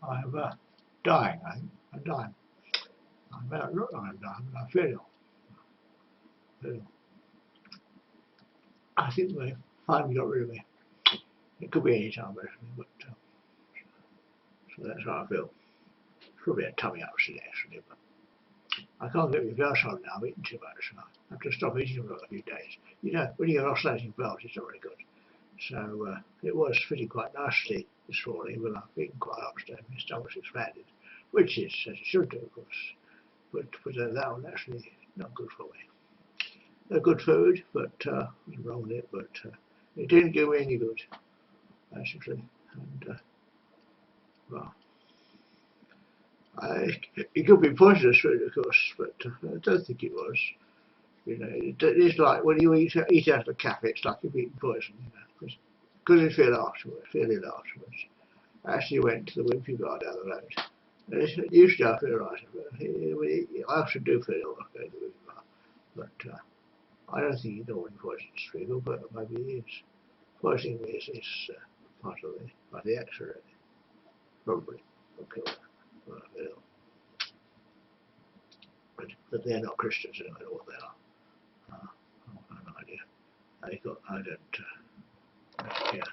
I'm dying, I think. I'm dying. I may not look like I'm dying, but I feel ill. I think they finally got rid of me. It could be any time, basically, but so that's how I feel. Probably a tummy upset, actually, but I can't get my bowels on now. I'm eating too much. So I have to stop eating for a few days. You know, when you get oscillating bowels, it's not very good. So it was fitting quite nicely this morning when I've eaten quite upstairs. My stomach's expanded, which is as it should do, of course. But that was actually not good for me. Good food, but nothing wrong with it. But it didn't do me any good, basically. And well, it could be poisonous food, of course, but I don't think it was. You know, it's like when you eat out of a cafe, it's like you're eating poison. You know, because you feel ill afterwards. I actually went to the Wimpy Bar down the road. And usually I feel right, but I often do feel ill after going to the Wimpy Bar. But I don't think you normally poisons people, but maybe it is. Poisoning is part of the accident, probably. Okay. Well, but they're not Christians, I don't know what they are. I have no idea. I don't care.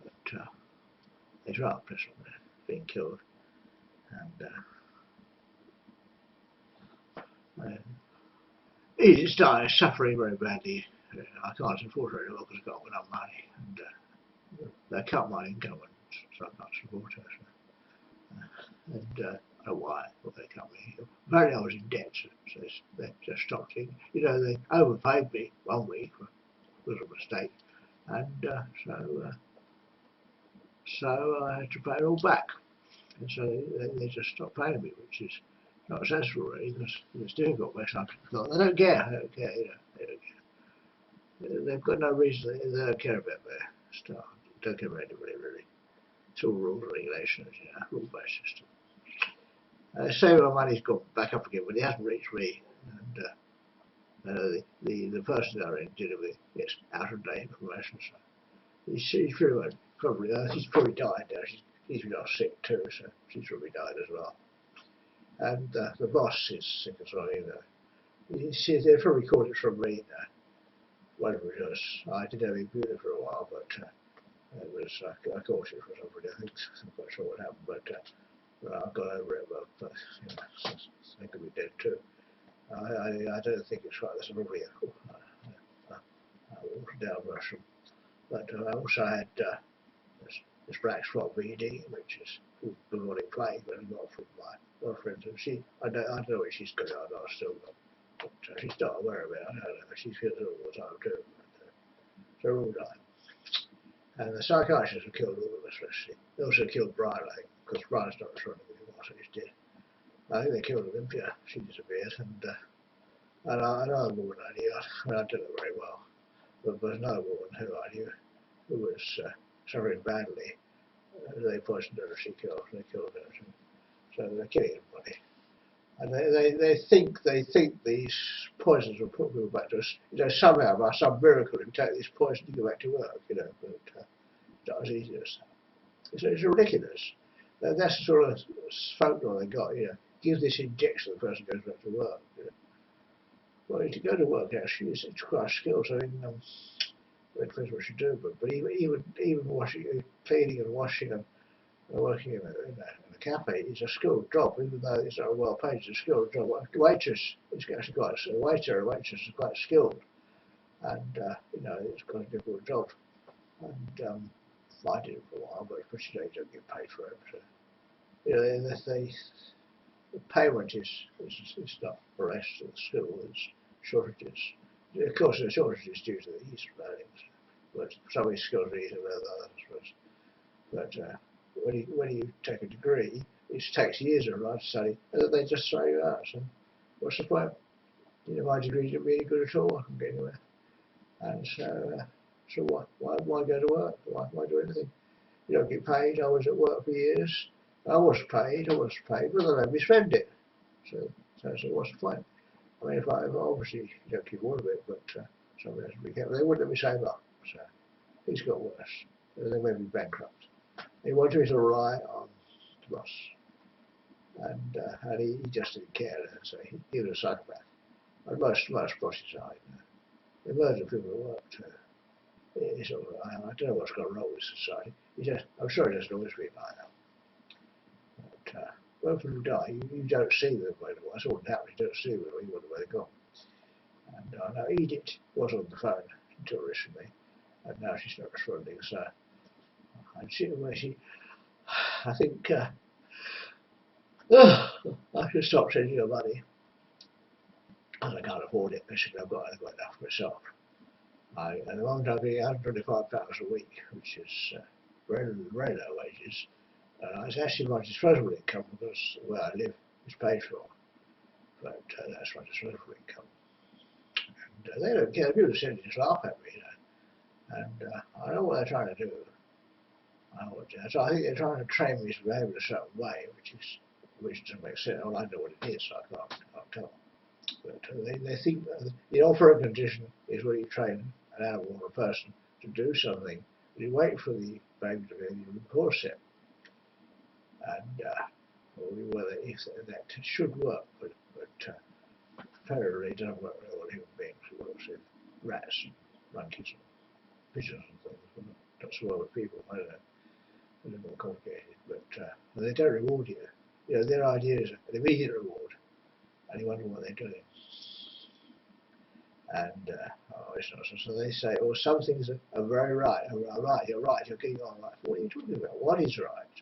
But it's rather pleasant being killed. And he's dying, suffering very badly. I can't support her anymore because I've got enough money. And they cut my income, and so I can't support her. So, and I don't know why, but they cut me. Apparently I was in debt, so they just stopped it. You know, they overpaid me 1 week, was a mistake. And so I had to pay it all back. And so they just stopped paying me, which is not sensible really, because it's difficult myself. They don't care, you know, they don't care. They've got no reason, they don't care about their staff, they don't care about anybody really. It's all rules and regulations, you know, rule-based system. Say my money's gone back up again, but it hasn't reached me. And the person that I'm dealing with gets out of date information. So he's pretty much she's probably died now. She's been off sick too, so she's probably died as well. And the boss is sick as well, you know. They probably caught it from me now. Whatever it was, I did have Imbuta for a while, but it was I caught it for somebody. I think I'm not sure what happened, but I've got over it. But you know, they could be dead too. I don't think it's right. There's probably a watered down version. But I also had this black spot BD, which is bubonic plague that I got from my girlfriend. And I don't know if she's got it or not still, but she's not aware of it. I don't know. She feels it all the time too. But, so they're all dying. And the psychiatrists have killed all of us, actually. They also killed Brian, I think, because Brian's not as running anymore, so he's dead. I think they killed Olympia. She disappeared. And another woman I knew, I don't know very well, but there's another woman who I knew who was suffering badly. They poisoned her, she killed, they killed her. So they're killing everybody. And they think these poisons will put people back to us. You know, somehow by some miracle you take this poison and go back to work, you know, but it's not as easy as that. It's ridiculous. That's the sort of folklore they got, you know. Give this injection, the person goes back to work. You know. Well, to go to work actually it's quite a skill, so it depends what you do, but even washing, cleaning and washing and working in a cafe is a skilled job, even though it's not well paid. It's a skilled job. Waitress is actually quite a waiter and waitress is quite skilled, and you know it's quite a difficult job. And I did it for a while, but especially they don't get paid for it. So, you know, the payment is not the rest of the skill. It's shortages. Of course, the shortages due to the East learning. But some of these skills are easier than others. But when you take a degree, it takes years of right study, and then they just throw you out. So what's the point? You know, my degree isn't really good at all. I can get anywhere. And so why go to work? Why do anything? You don't get paid. I was at work for years. I was paid, but they let me spend it. So what's the point? I mean, if I obviously you don't keep all of it, but somebody has to be careful. They wouldn't let me save up. So it's got worse. They made me bankrupt. They wanted me to rely on the boss. And he just didn't care, so he was a psychopath. And most bosses are, The murder people who worked, I don't know what's gone wrong with society. I'm sure it doesn't always be like that. But when people die, you don't see them when that's all that happens. You don't see them when you wonder where they've gone. And I know Edith was on the phone until recently, and now she's not responding. So I see where I think I should stop sending her money, because I can't afford it. Basically, I've got enough myself. At the moment, I'm getting £125 a week, which is very low wages. It's actually my disposable income, because where I live is paid for, but that's my disposable income. And they don't care. People just laugh at me, And I know what they're trying to do. So I think they're trying to train me to behave in a certain way, which doesn't make sense. Well, I know what it is, so I can't tell. But they think the operant condition is where you train an animal or a person to do something. You wait for the baby to be able to reinforce it. And whether if that should work, but apparently it doesn't work with all human beings. It works with rats and monkeys and pigeons and things, but not so well with people. I don't know. A little more complicated, but they don't reward you. Their idea is an immediate reward, and you wonder what they're doing. And it's not so they say, "Oh, some things are very right. Right, you're right. You're getting on right." What are you talking about? What is right?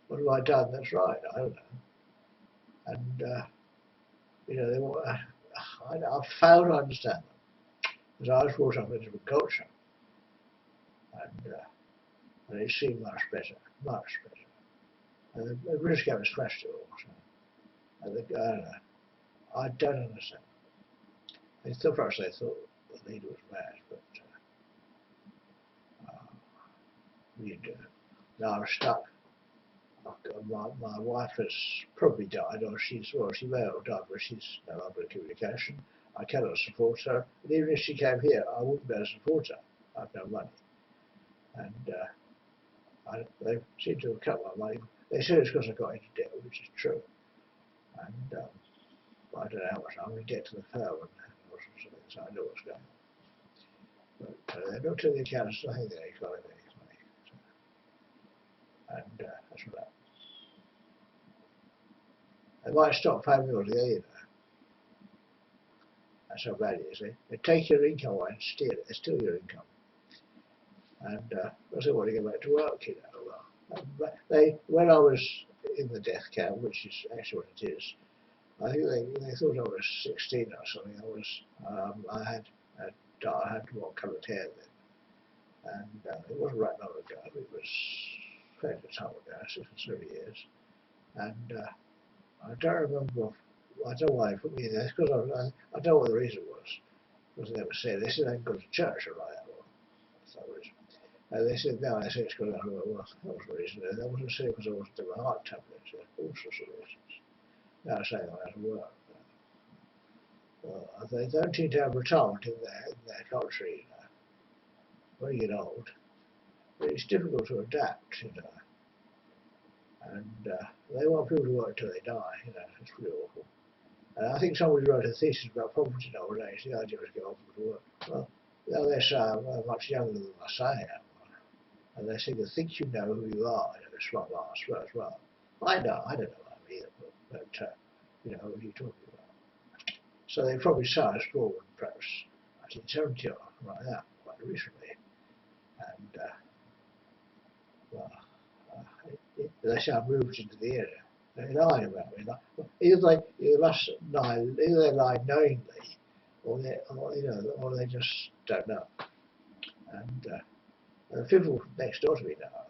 What have I done that's right? I don't know. And they want. I've failed to understand them, because I was brought up in a different culture, and it seemed much better, much better. And the British government smashed it all. So, I don't understand. First they thought the leader was mad, but now I'm stuck. My wife has probably died, or she may have died, but she's no longer in communication. I cannot support her, and even if she came here, I wouldn't be able to support her. I've no money, and they seem to have cut my money. They say it's because I got into debt, which is true, and I don't know how much I'm in debt to the firm, and all sorts of things. So I know what's going on, but they're not to the accountants. I think they got any money, and that's that. They might stop paying me altogether. That's how bad it is. They take your income away and steal it. They steal your income. And I said, "Want to go back to work?" When I was in the death camp, which is actually what it is, I think they thought I was 16 or something. I had one coloured hair then, and it wasn't right long ago. It was fairly time ago, 6 or 7 years, and I don't remember. I don't know why they put me in there, because I don't know what the reason was. Because they never said. They said I didn't go to church or like that. That's the reason. And they said no. They said it's because I went, well, that was the reason. They wasn't saying because I wasn't doing my heart tablets. All sorts of reasons. Now saying I had to work. They don't seem to have retirement in their country. When you get old, but it's difficult to adapt. And they want people to work till they die. It's pretty awful. I think somebody wrote a thesis about poverty nowadays. The idea was to get old people to work. Well, they're much younger than I say I am. And they seem to think you know who you are. It's not last as well. I don't know what I mean, but what are you talking about? So they probably saw us born perhaps 1970 or like that, quite recently. And they say I moved into the area. They lie about me. Either they lie knowingly, or they just don't know. And the people next door to me now,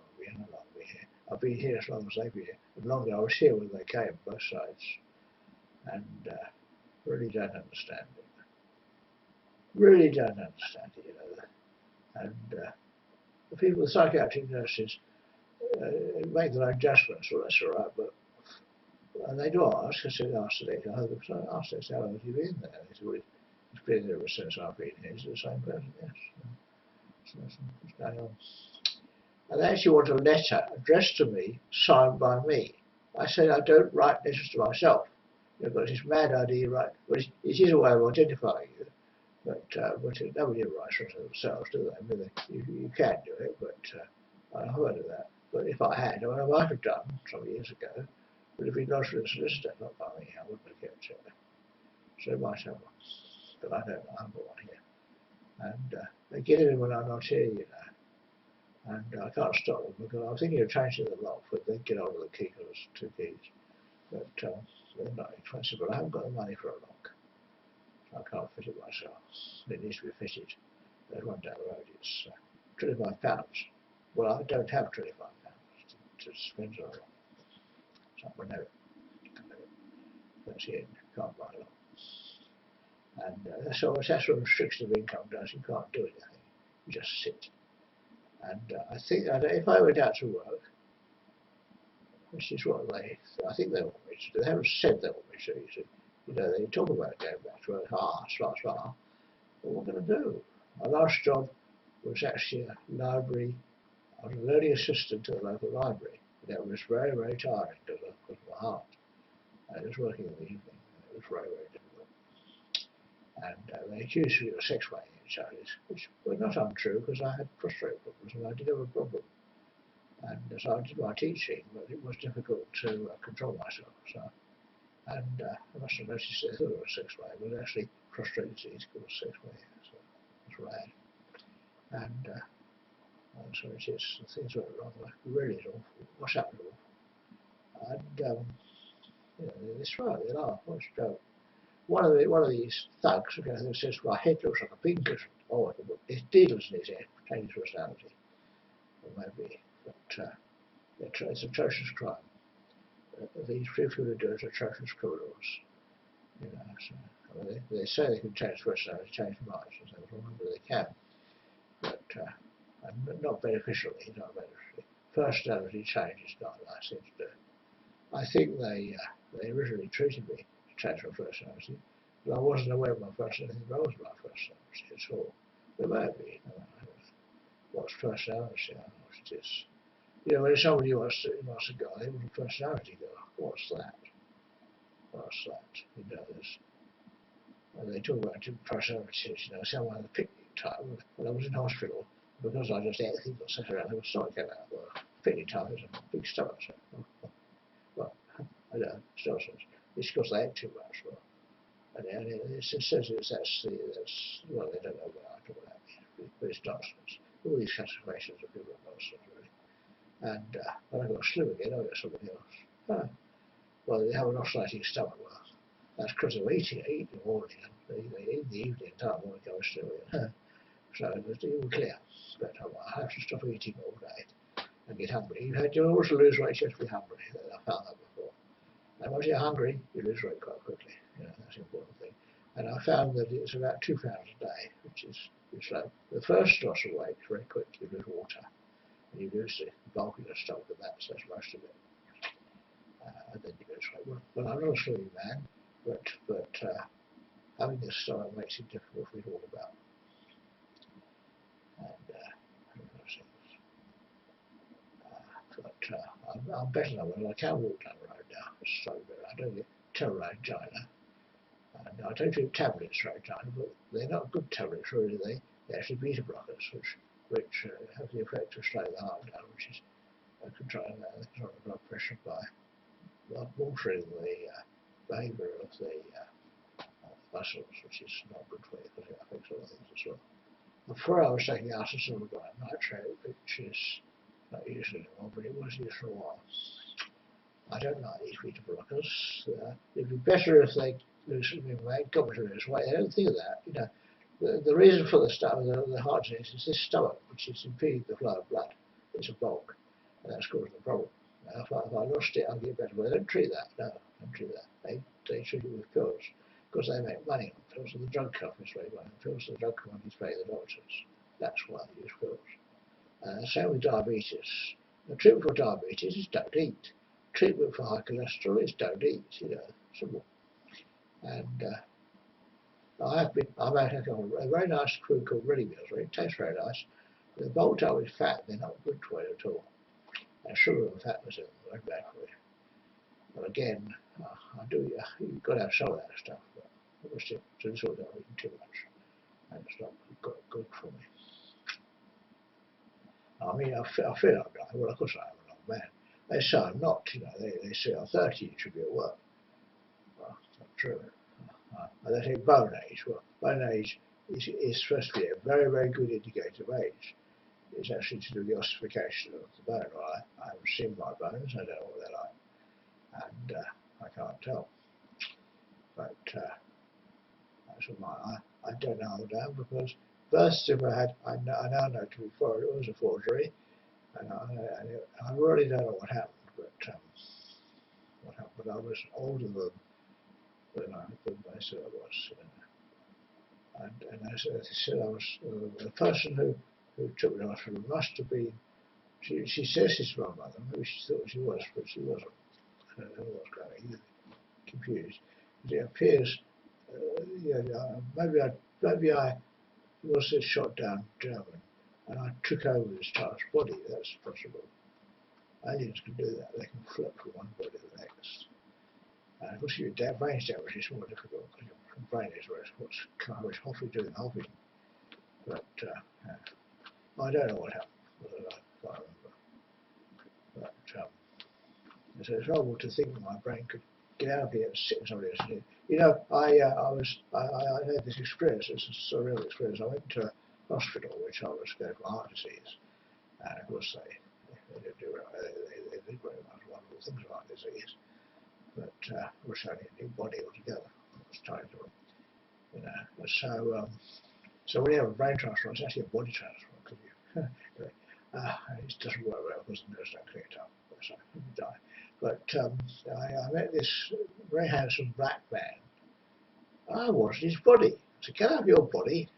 I've been here as long as they've been here. And longer I was here when they came, both sides, and really don't understand it. Really don't understand it, And the people, the psychiatric nurses, make their own judgments. Well, that's all right, but. And they do ask. I said, ask the lady. I asked her, how long have you been there? They said, well, he's been there ever since I've been here. He's the same person, yes. So that's what's going on. And they actually want a letter addressed to me, signed by me. I said I don't write letters to myself. You've got this mad idea, right? But it is a way of identifying you. But nobody writes letters to themselves, do they? I mean, you can do it, but I've heard of that. But if I had, I might have done some years ago. But if he goes to the solicitor, not by me, I wouldn't have kept it. So I might have one. But I don't know, I haven't got one here. And they get in when I'm not here, you know. And I can't stop them because I'm thinking of changing the lock, but they get hold of the key because it's 2 keys. But they're not expensive, but I haven't got the money for a lock. So I can't fit it myself. It needs to be fitted. There's one down the road, it's £25. Well, I don't have £25 to spend on a lock. So I know that's it, can't buy a lock. And so that's what restriction of income does. You can't do anything. You just sit. And I think that if I went out to work, which is what I think they want me to do. They haven't said they want me to. You know, they talk about going back to work. But what am I going to do? My last job was actually a library. I was a learning assistant to the local library. And it was very, very tiring because of my heart. I was working in the evening. And it was very, very difficult. And they accused me of sex working charges, which were not untrue because I had prostate problems and I did have a problem. And so I did my teaching, but it was difficult to control myself. So, and I must have noticed they thought it was sex work, but actually prostate disease called sex work. So that's right. And so it is. Things went wrong. Really is awful. What's happened awful. And you know, it's right. They laugh. What's a joke? One of these thugs who says, "My head looks like a pincushion." Oh, it's needles in his head. Change his personality. Or maybe, but it's an atrocious crime. These people who do it are atrocious criminals. You know, so, I mean, they say they can change personality, change minds, and so on, but they can. But not beneficially, not beneficially. Personality change is not a nice thing to do. I think they originally treated me to change my personality, but I wasn't aware of my personality. That was my personality at all. There may be. I don't know. What's personality? I don't know what it is. You know, when somebody wants a guy, they want a personality girl. What's that? What's that? He does. And they talk about different personalities, you know, some of the picnic time. When I was in hospital, because I just ate things or sat around, there was stomach came out. Well, picnic time is a big stomach. So, well, I don't know, it's because they ate too much. Well, and it says well, they don't know what I talk about, but it's nonsense. All these classifications of people are nonsense, really. And when I got slim again, I got somebody else. Well, they have an oscillating stomach. Well, that's because of eating in the morning and in the evening time when I go slim again. So it was even clear. But I have to stop eating all day and get hungry. You always lose weight, you have to be hungry. I found that before. And once you're hungry, you lose weight quite quickly. You know, that's the important thing. And I found that it's about 2 pounds a day, which is slow. The first loss of weight is very quick. You lose water. And you lose the bulk of your stomach, and that's most of it. And then you lose weight. Well, I'm not a slimming man, but having this stomach makes it difficult for me to walk about. And I'm better now when I can walk down the road now. It's so good. I don't get terror angina. And I don't take tablets for angina, but they're not good tablets really. They're actually beta blockers, which have the effect of slowing the heart down, which is controlling the blood pressure by altering the behaviour of the muscles, which is not good for you because it affects other things as well. Before I was taking acetylcholine nitrate, which is not used anymore, but it was used for a while. I don't like these beta blockers. It'd be better if they got me to lose weight. They don't think of that. You know, the reason for the heart disease is this stomach, which is impeding the flow of blood. It's a bulk, and that's causing the problem. Now, if I lost it, I'll get better. But they don't treat that. No, don't treat that. They treat it with pills because they make money on pills, and the drug companies make money on pills. The drug companies pay the doctors. That's why they use pills. Same with diabetes. The treatment for diabetes is don't eat. Treatment for high cholesterol is don't eat. You know, simple. And I've had a very nice food called Ready Meals. It tastes very nice. The bulk with fat, they're not good for you at all. And sugar and fat was very bad for you. again, I do. You've got to have some of that stuff, but I was just sort of eating too much, and it's not good for me. I mean, I feel I'm dying. Well, of course I am an old man. They say I'm not. They say I'm 30. You should be at work. Well, it's not true. And they say bone age. Well, bone age is supposed to be a very, very good indicator of age. It's actually to do with the ossification of the bone. Well, I haven't seen my bones. I don't know what they're like, and I can't tell. But that's what I don't know how old I am, because birth certificate I now know to be forgery. It was a forgery, and I really don't know what happened. But I was older than they said I was. And as they said, I was the person who took me to hospital must have been. She says she's my mother. Maybe she thought she was, but she wasn't. I don't know what's going on. Confused. It appears, maybe I was a shot down German, and I took over this child's body. That's possible. Aliens can do that. They can flip from one body to the next. And of course, your brain damage is more difficult, because your brain is what's kind of Hoffy doing Hoffy. But I don't know what happened. I can't remember. But so it's horrible to think that my brain could get out of here and sit in somebody else's head. I had this experience. It's a surreal experience. I went to a hospital which I was going for heart disease, and of course they did very much wonderful things about disease. But it was only a new body altogether. It was trying to, so when you have a brain transplant, it's actually a body transplant, because it doesn't work well because the nerves don't clear it up, so you die. But I met this very handsome black man. I wanted his body. I said, "Can I have your body?"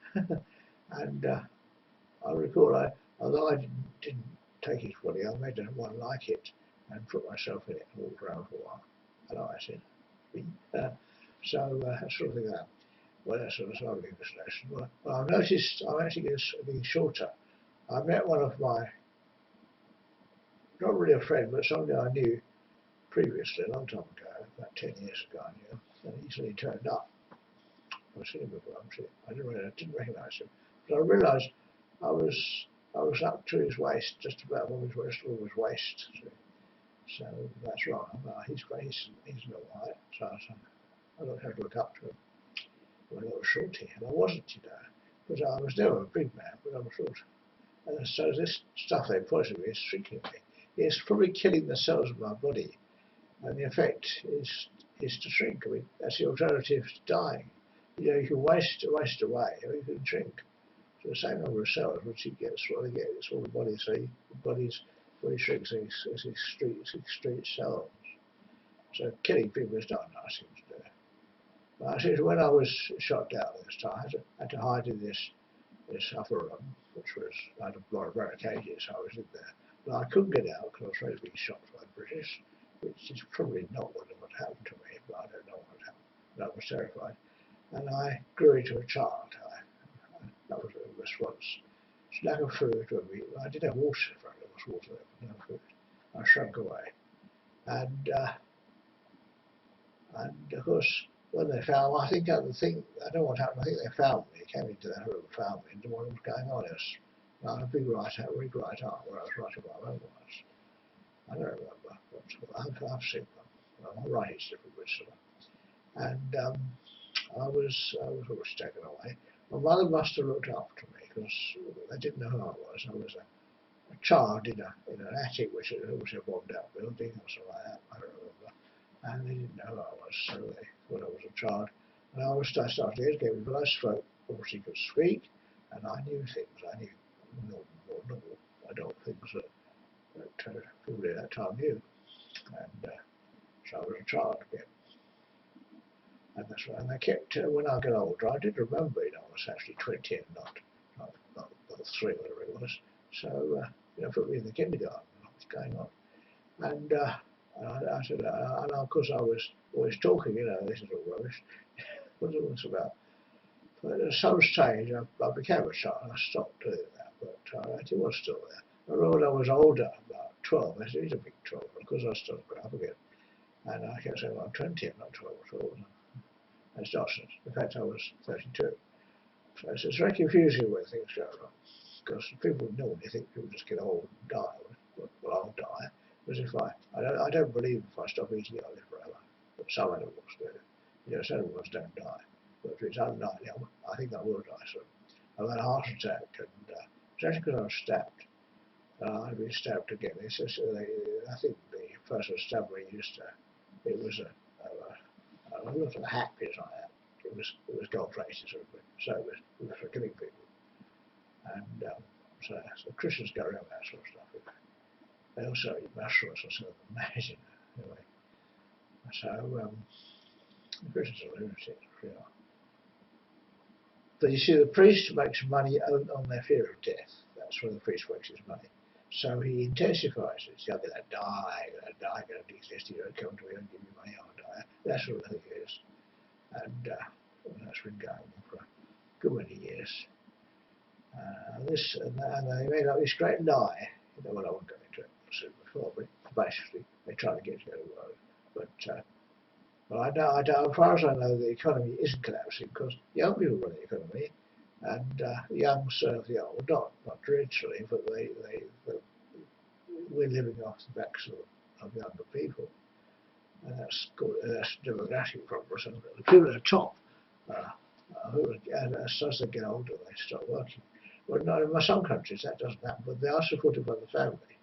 And I recall, although I didn't take his body, I made one like it and put myself in it and walked around for a while. And I said, so that sort of thing. Well, that's sort of lovely installation. Well, I've noticed I'm actually getting shorter. I met one of my, not really a friend, but somebody I knew previously, a long time ago, about 10 years ago, I knew him, and he suddenly turned up. I've seen him before, I didn't recognise him, but I realised I was up to his waist, just about on his waist. So that's right. He's a little high, so I don't have to look up to him. Well, I was shorty, and I wasn't, because I was never a big man, but I was short. And so this stuff they poisoned me is shrinking me. It's probably killing the cells of my body, and the effect is to shrink. I mean, that's the alternative to dying. You can waste away, or you can shrink. So the same number of cells, which you get, it's all the body. So the body shrinks as excrete cells. So killing people is not a nice thing to do. But I said, when I was shot down this time, I had to hide in this upper room, which had a lot of barricades, so I was in there. But I couldn't get out because I was afraid of being shot by the British, which is probably not what would happen to me, but I don't know what happened. But I was terrified. And I grew into a child. That was a response. Lack of food. I did have water in front of me. There was water there, but no food. I shrunk away. And of course, when they found, I don't know what happened. I think they found me. They came into that room and found me and knew what was going on. I had a big rig right arm where I was writing my memoirs. I don't remember, but I've seen them. My writing's different with some. And I was always taken away. My mother must have looked after me, because they didn't know who I was. I was a child in an attic which was a bombed out building or something like that. I don't remember. And they didn't know who I was, so they thought I was a child. And I started to educate me, but I spoke, obviously could speak, and I knew things. I knew normal adult things that people at that time knew. And so I was a child again. And that's right. And they kept, when I got older, I did remember, I was actually 20 and not 3, whatever it was. So, put me in the kindergarten, what was going on. And I said, and of course I was always talking, this is all rubbish. What was this about? But at some stage, I became a child. I stopped doing that, but it was still there. I remember when I was older, about 12, I said, he's a big 12, of course I started growing up again. And I kept saying, well, I'm 20, I'm not 12 at all. That's nonsense. In fact, I was 32. So it's very confusing when things go wrong, because people normally think people just get old and die. Well, I'll die. Because if I don't believe if I stop eating, I'll live forever. But some animals do. Some animals don't die. But if it's unlikely, I think I will die soon. I've had a heart attack, and it's actually because I was stabbed. I've been stabbed again. It's just, I think the person who stabbed me it was a lot of happiness like that. It was gold-plated sort of thing. So it was for killing people. And so Christians go around that sort of stuff. They also eat mushrooms or something amazing. Anyway, so the Christians are lunatics, really. But you see, the priest makes money on their fear of death. That's where the priest makes his money. So he intensifies it. I'm going to die, I'm going to exist. You don't come to me and give me money, I'll die. That's what I think it is. And that's been going on for a good many years. And they made up this great lie. Well, I won't go into it. I've said before, but basically they try to get you to go to work. But as far as I know, the economy isn't collapsing because young people run the economy, and the young serve the old. Not literally, but we're living off the backs of younger people. And that's demographic progress. And the people at the top, as they get older, they start working. Well, no, in some countries that doesn't happen, but they are supported by the family.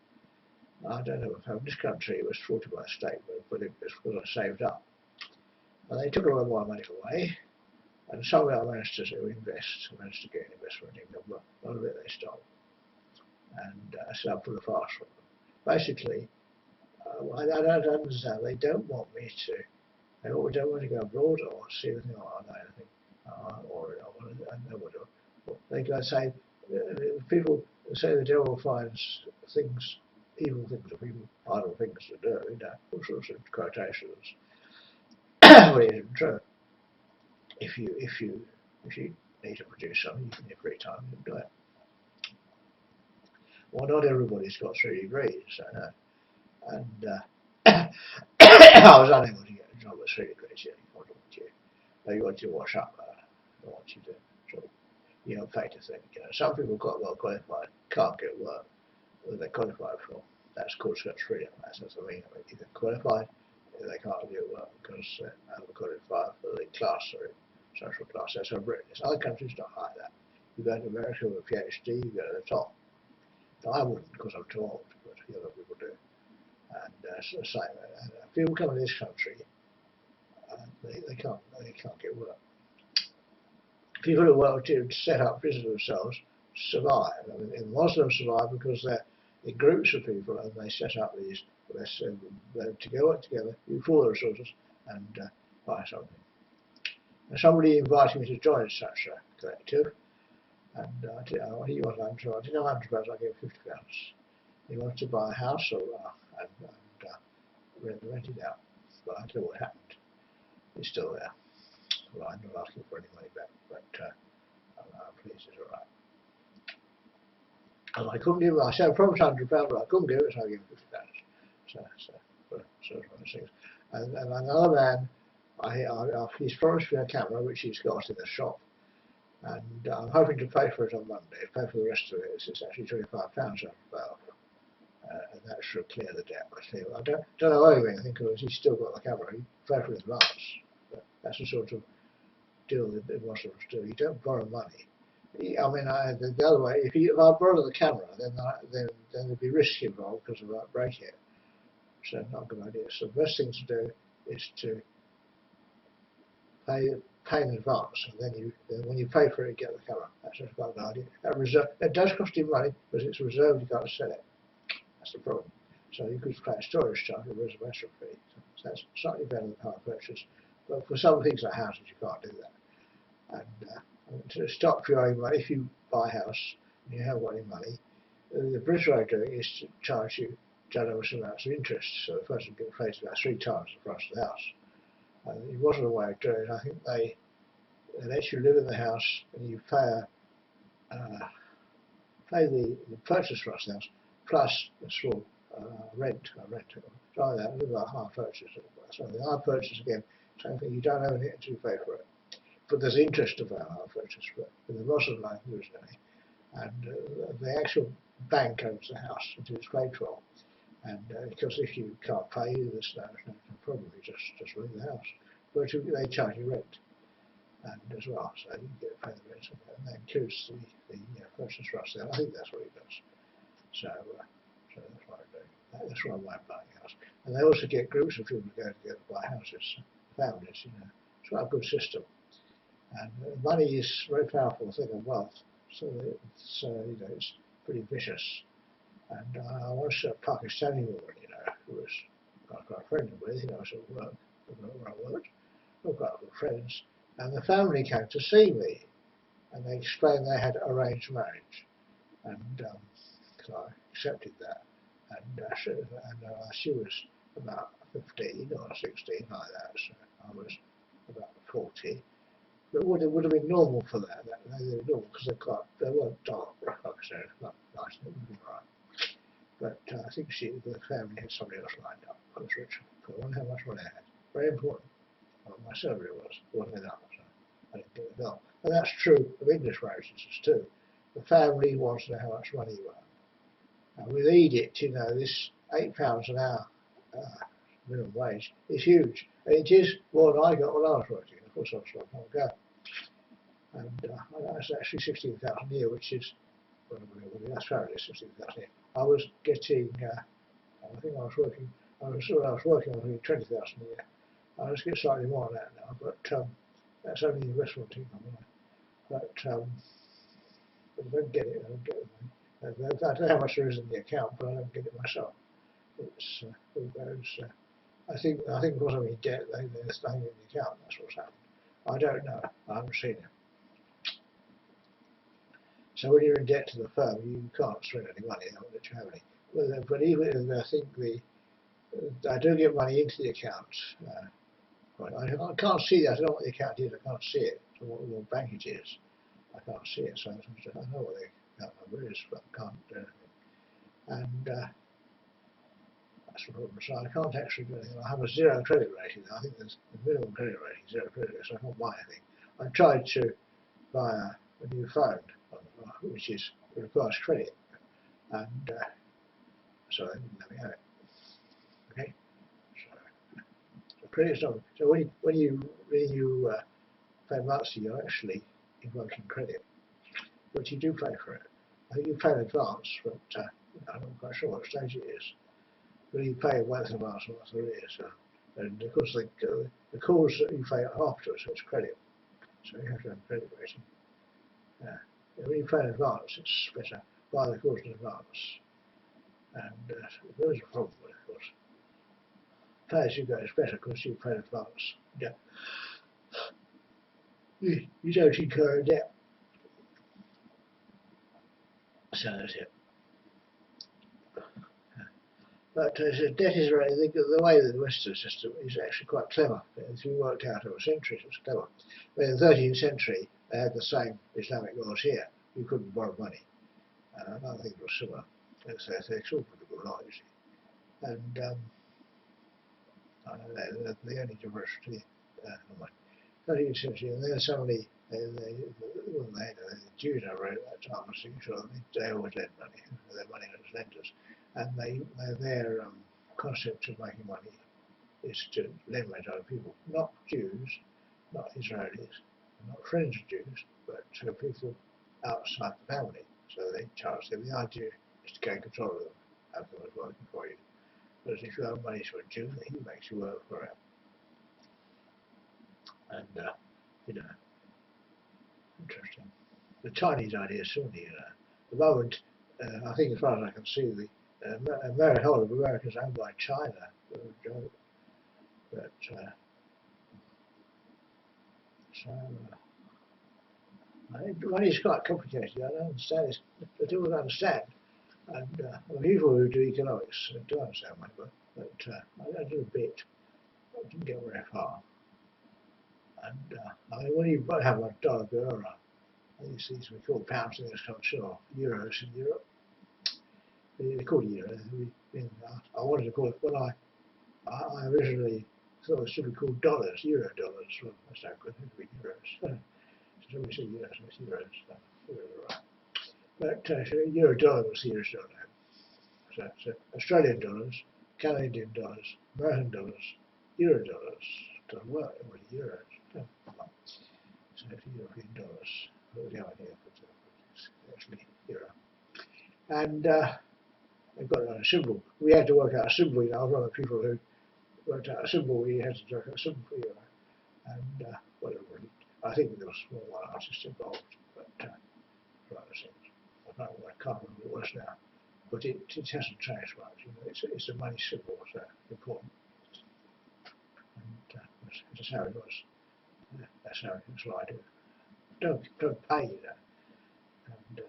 I don't know if in this country it was supported by the state, but it was because I saved up. And they took a lot of my money away, and somehow I managed to invest. I managed to get an investment income, but a lot of it they stole. And so I put a fast on them. Basically, I don't understand. They don't want me to. They don't want to go abroad or see anything or know anything. They go say, people say the devil finds things, evil things for people, idle things to do, all sorts of quotations. Well, it isn't true. If you need to produce something, in your free time, you can do it. Well, not everybody's got 3 degrees, I know. And I was unable to get a job at 3 degrees yet. They want you to wash up. They want you to pay to think. Some people got well qualified, can't get work that they're qualified for. That's called search freedom. That's what I mean. If they're qualified, they can't get work because they're qualified for the class or social class. That's how Britain is. Other countries don't like that. You go to America with a PhD, you go to the top. I wouldn't because I'm too old, but other people do. And so the same. People come to this country, they can't get work. People who want to set up business themselves survive. I mean, the Muslims survive because they're in groups of people and they set up these. To work together, you pool the resources and buy something. And somebody invited me to join such a collective, and he was £100. I didn't know £100. I gave £50. He wanted to buy a house and rent it out, but I don't know what happened. It's still there. Well, I'm not asking for any money back, but I'm pleased it's all right. And I couldn't give. I said I promised £100, but I couldn't give it, so I gave him £50. So one of those things. And another man, he's promised me a camera which he's got in the shop, and I'm hoping to pay for it on Monday. Pay for the rest of it. It's actually £25 after bail. And that should clear the debt. I don't know anything because he's still got the camera. He paid for it in advance. But that's the sort of deal that Muslims do. You don't borrow money. I mean, the other way, if I borrow the camera, then there'd be risk involved because I might break it. So not a good idea. So the best thing to do is to pay in advance, and then when you pay for it, you get the camera. That's just about an idea. It does cost you money, but it's reserved. You can't sell it. That's the problem. So you could pay a storage charge or reservation fee. So that's slightly better than hire purchase. But for some things like houses, you can't do that. And to stop your own money, if you buy a house and you haven't got any money, the British way of doing it is to charge you generous amounts of interest. So the person gets paid about 3 times the price of the house. And it wasn't a way of doing it. I think they let you live in the house and you pay the purchase price of the house plus a small rent. I rent it. Try that. Live like hire purchase. So the hire purchase again. Same thing. You don't own it until you pay for it. But there's interest of that hire purchase. But there wasn't like originally, and the actual bank owns the house until it's paid for. And because if you can't pay, there's no problem. You just leave the house. But they charge you rent, and as well, so you get paid the rent, and that includes the purchase price there. I think that's what it does. So that's what I do. That's why I won't buy a house. And they also get groups of people to go together to buy houses, families. It's quite a good system. And money is a very powerful thing of wealth. So it's pretty vicious. And I once a Pakistani woman, who was quite friendly with, I was at work, where I worked, we were quite good friends, and the family came to see me, and they explained they had arranged marriage, and so I accepted that, and she was about 15 or 16 like that, so I was about 40. But it would have been normal for that. They were normal because they weren't dark, so not nice, it would be right. But I think the family had somebody else lined up. I was rich. I wonder how much money I had. Very important. Well, my salary wasn't enough, so I didn't get it done. And that's true of English marriages too. The family wants to know how much money you earn. And with edict, this £8 an hour minimum wage is huge. And it is more than I got when I was working. Of course, I was a long time ago. And that's actually 16,000 a year, which is, that's fairly 16,000 a year. I was getting, I think I was working, I was getting 20,000 a year. I was getting slightly more than that now, but that's only the restaurant income, But I don't get it. I don't know how much there is in the account, but I don't get it myself. It's I think because I'm in debt, there's nothing in the account. That's what's happened. I don't know. I haven't seen it. So when you're in debt to the firm, you can't spend any money. They won't let you have any. But even I think I do get money into the account. I can't see that. I don't know what the account is. I can't see it. So what bank it is, I can't see it. So I know what the account number is, but I can't do anything. And that's the problem. So I can't actually do anything. I have a zero credit rating. I think there's a minimum credit rating, zero credit rating, so I can't buy anything. I tried to buy a new phone, which requires credit, and so I didn't let me have it. Okay, so credit's not. So when you pay monthly, you're actually invoking credit, but you do pay for it. I think you pay in advance, but I'm not quite sure what stage it is. But you pay once in advance, once there is, and of course the calls that you pay afterwards, so it's credit. So you have to have a credit rating. When you pay in advance, it's better. Buy the calls in advance. And there is a problem with it, of course. Pay as you go is better because you pay in advance. Yeah. You don't incur a debt. So that's it. But debt is right. The way that the Western system is actually quite clever. If you worked out over centuries, it's clever. But in the 13th century, they had the same Islamic laws here. You couldn't borrow money. Another thing was similar. So it's all pretty good law, you see. And the only difference between the 13th century, and then somebody, the Jews over at that time, I think, sure they always lend money. Their money as lenders. And their concept of making money is to leverage other people, not Jews, not Israelis, not friends of Jews, but people outside the family. So they charge them. The idea is to gain control of them, have them working for you. Whereas if you owe money to a Jew, he makes you work for him. And interesting. The Chinese idea is Sunni. At the moment, I think as far as I can see, the whole of America is owned by China, but money is quite complicated. I don't understand it. I don't understand, and people who do economics do understand money, but I do a bit. I didn't get very far. And I mean, when you have a dollar bill, I think these we call pounds in this country or euros in Europe. They're called euros. I wanted to call it, when I originally thought it should be called dollars, euro dollars. Well, that's not good, it would be euros. So we say euros, it's euros. Right. But euro dollar was the years ago now. So Australian dollars, Canadian dollars, American dollars, euro dollars, doesn't work, it was euros. So it's European dollars. That was the idea, but it's actually euro. And they've got a symbol. We had to work out a symbol, you know. I was one of the people who worked out a symbol. We had to work out a symbol for euro. And whatever. I think there was more one artist involved, but I can't remember what it was now. But it hasn't changed much. You know, it's a money symbol, so important. And that's how it was. That's how it's like. Don't pay that. And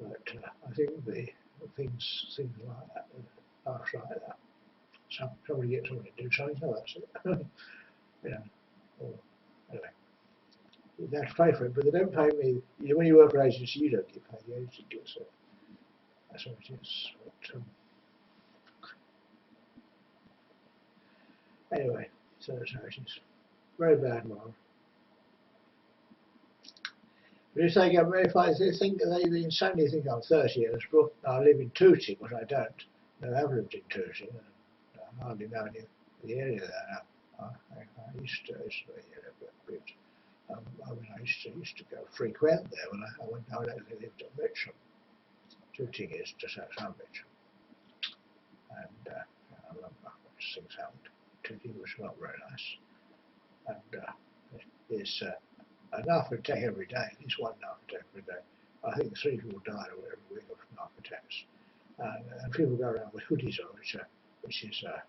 but I think the things like that are like that. Somebody gets somebody to do something. No, that's it. You know. Or, anyway. They have to pay for it, but they don't pay me. You know, when you work for an agency, you don't get paid. The agency gets it. That's what it is. But, anyway, so that's how it is. Very bad, Mark. But if I think they suddenly think I'm 30 and I live in Tooting, which I don't. No, I have lived in Tooting. I hardly know any of the area there now. I used to be here a bit. I used to go frequent there when I actually lived at Mitcham. Tooting is just outside Mitcham. And I remember things happened. Tooting was not very nice. And it's enough attack every day, at least one knife attack every day. I think 3 people died every week of knife attacks. And people go around with hoodies on, which is a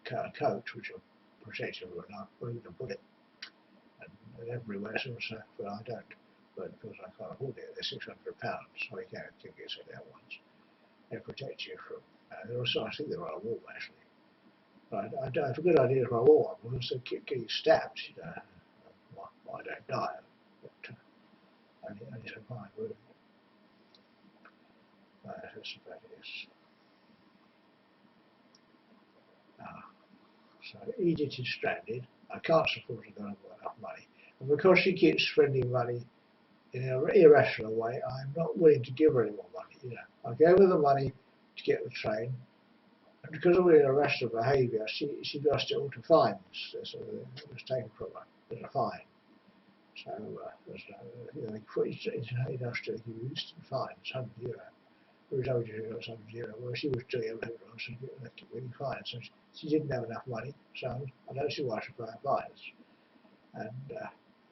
coat which will protect you from a knife, or even a bullet. And everywhere, so but I don't. But because I can't afford it, they're £600, so you can't think it's in that ones. They protect you from. Also, I think they're on a wall actually. But I have a good idea if I wore one because they keep getting stabbed. You know, I don't die, but only survive wound. That's about it. So Edith is stranded. I can't support her because I've got enough money. And because she keeps spending money in an irrational way, I'm not willing to give her any more money. You know, I gave her the money to get the train, and because of her irrational behaviour, she lost it all to fines. So it was taken from her as a fine. So in Australia, you used to fines €100. We told you got €100. Well, she was doing everything wrong, so she left it really fine. So she didn't have enough money, so I don't see why she's paying fines. And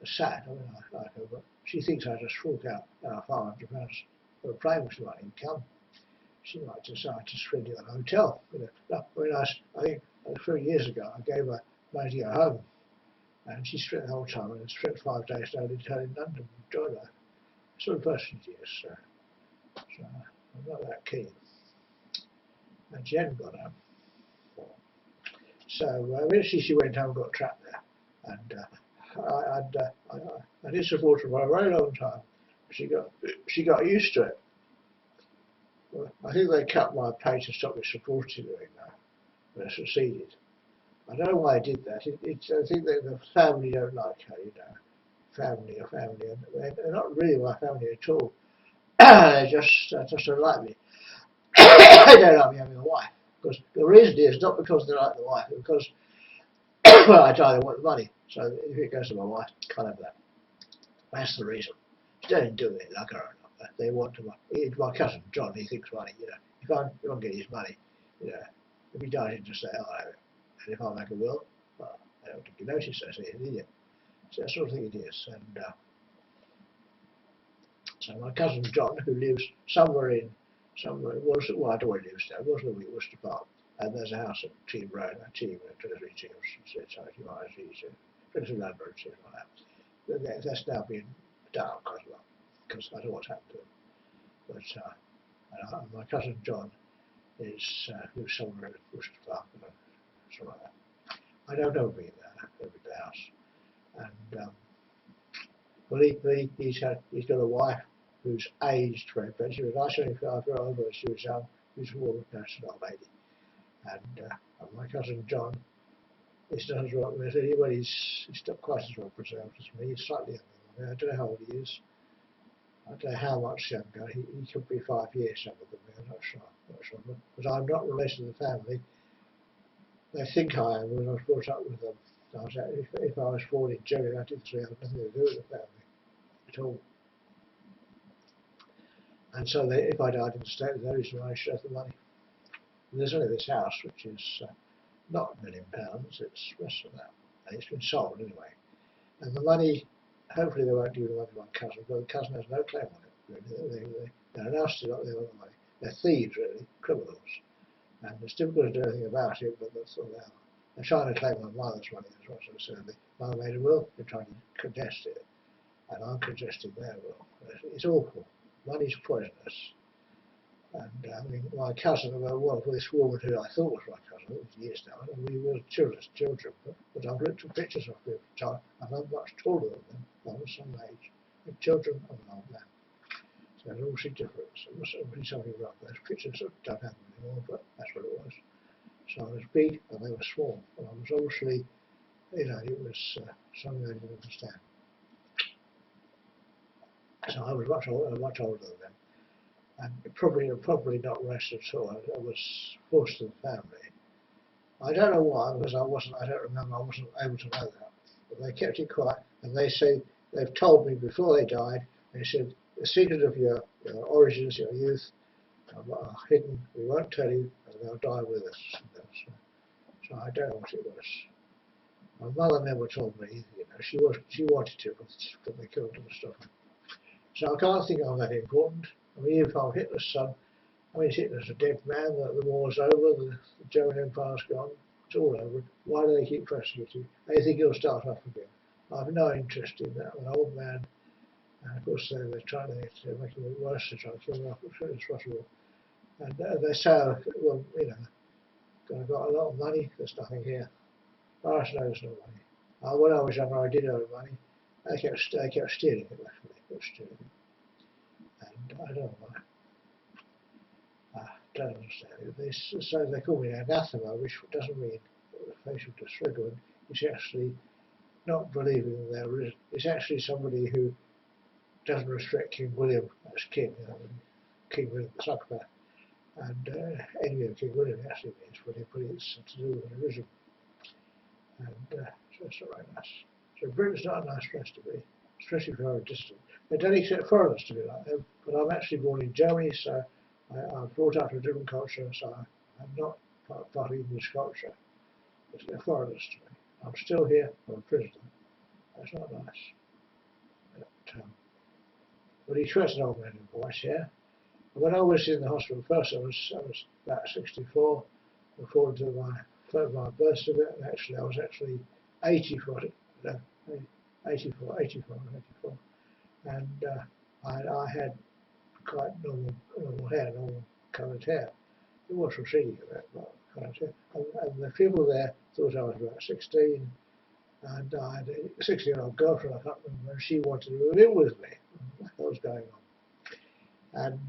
it's sad, I mean, I like her, but she thinks I just fork out £500 for a plane with my income. She might decide to spend it on a hotel. You know, I think a few years ago, I gave her money to go home. And she spent the whole time and spent 5 days down in London, enjoyed her. Sort of person she is, so I'm not that keen. And she hadn't got home. So eventually she went home and got trapped there. And I did support her for a very long time. She got used to it. Well, I think they cut my pay to stop me supporting her when I succeeded. I don't know why I did that. I think that the family don't like her, you know. Family, and they're not really my family at all. They just don't like me. They don't like me having a wife. Because the reason is not because they like the wife, but because well, I tell they want the money. So if it goes to my wife, can't have that. That's the reason. They don't do it like her or not. They want to. My cousin John, he thinks money. You know, if I'm getting his money, you know, if he dies, he'll just say, "Oh, I have it." And if I make a will, well, I don't take notice. I say, "Idiot." So that sort of thing it is. And so my cousin John, who lives somewhere, I don't know where he lives now, Worcester Park, and there's a house at Team Road, Team, 23 Teams, it's 23 London, something like that. That's now been done quite a lot, because I don't know what's happened to it. But my cousin John lives somewhere at Worcester Park, something like that. I don't know being there, I've been to the house. And well, he's got a wife who's aged very bad. She was 75-year-old when she was young. She was a woman, now she's an old lady. And my cousin John, he's not as well as well, he's not quite as well preserved as me. He's slightly younger than me. I don't know how old he is. I don't know how much younger. He could be 5 years younger than me. I'm not sure. But I'm not related to the family. They think I am when I was brought up with them. If I was born in Germany, I didn't have nothing to do with the family at all. And so if I died in the state, there is no I should have the money. And there's only this house, which is not £1 million, it's less than that. And it's been sold anyway. And the money, hopefully they won't give the money to my cousin, but the cousin has no claim on it, really. They're nasty lot, they want the money. They're thieves, really, criminals. And it's difficult to do anything about it, but that's all they are. They're trying to claim my mother's money as well, so certainly. Mother made a will, they're trying to contest it. And I'm contesting their will. It's awful. Money's poisonous. And I mean, my cousin, well, this woman who I thought was my cousin, it was years now, and we were children, but I've looked at pictures of them at the time, and I'm much taller than them. I was some age. The children and an old man. So there's obviously difference. There must be something wrong. Those pictures don't happen anymore, but that's what it was. So I was big and they were small. And I was obviously, it was something I didn't understand. So I was much older than them. And probably not rational at all. I was forced to the family. I don't know why, because I don't remember, I wasn't able to know that. But they kept it quiet, and they've told me before they died, they said, the secret of your origins, your youth, are hidden, we won't tell you, and they'll die with us. So I don't know what it was. My mother never told me, she wanted to, but they couldn't stop her. So I can't think I'm that important. I mean, if I'm Hitler's son, I mean, Hitler's a dead man, the war's over, the German Empire's gone, it's all over. Why do they keep persecuting? They think he'll start off again. I have no interest in that. I'm an old man, and of course they're trying to make it worse to try to kill me off as soon as possible. And they say, well, I've got a lot of money, there's nothing here. Boris knows no money. When I was younger, I did owe money. They kept stealing it, actually. They kept stealing it. And I don't know why. I don't understand it. So they call me an anathema, which doesn't mean facial disfigurement. It's actually not believing in their religion. It's actually somebody who doesn't respect King William as king, King William the psychopath. And enemy of King William actually means but it's to do with religion. And so it's not very nice. So Britain's not a nice place to be, especially if you're distant. They don't accept foreigners to be like them, but I'm actually born in Germany, so I'm brought up in a different culture, so I'm not part of English culture. But they're foreigners to me. I'm still here, I'm a prisoner. That's not nice. But he was an old man in voice, yeah. When I was in the hospital first, I was about 64, according to my birth certificate, and actually I was 84, 84, and I had quite normal hair, normal coloured hair. It was receding a bit, but coloured hair. And the people there thought I was about 16, and I had a 16-year-old girlfriend, I can't remember, and she wanted to move in with me. What was going on? And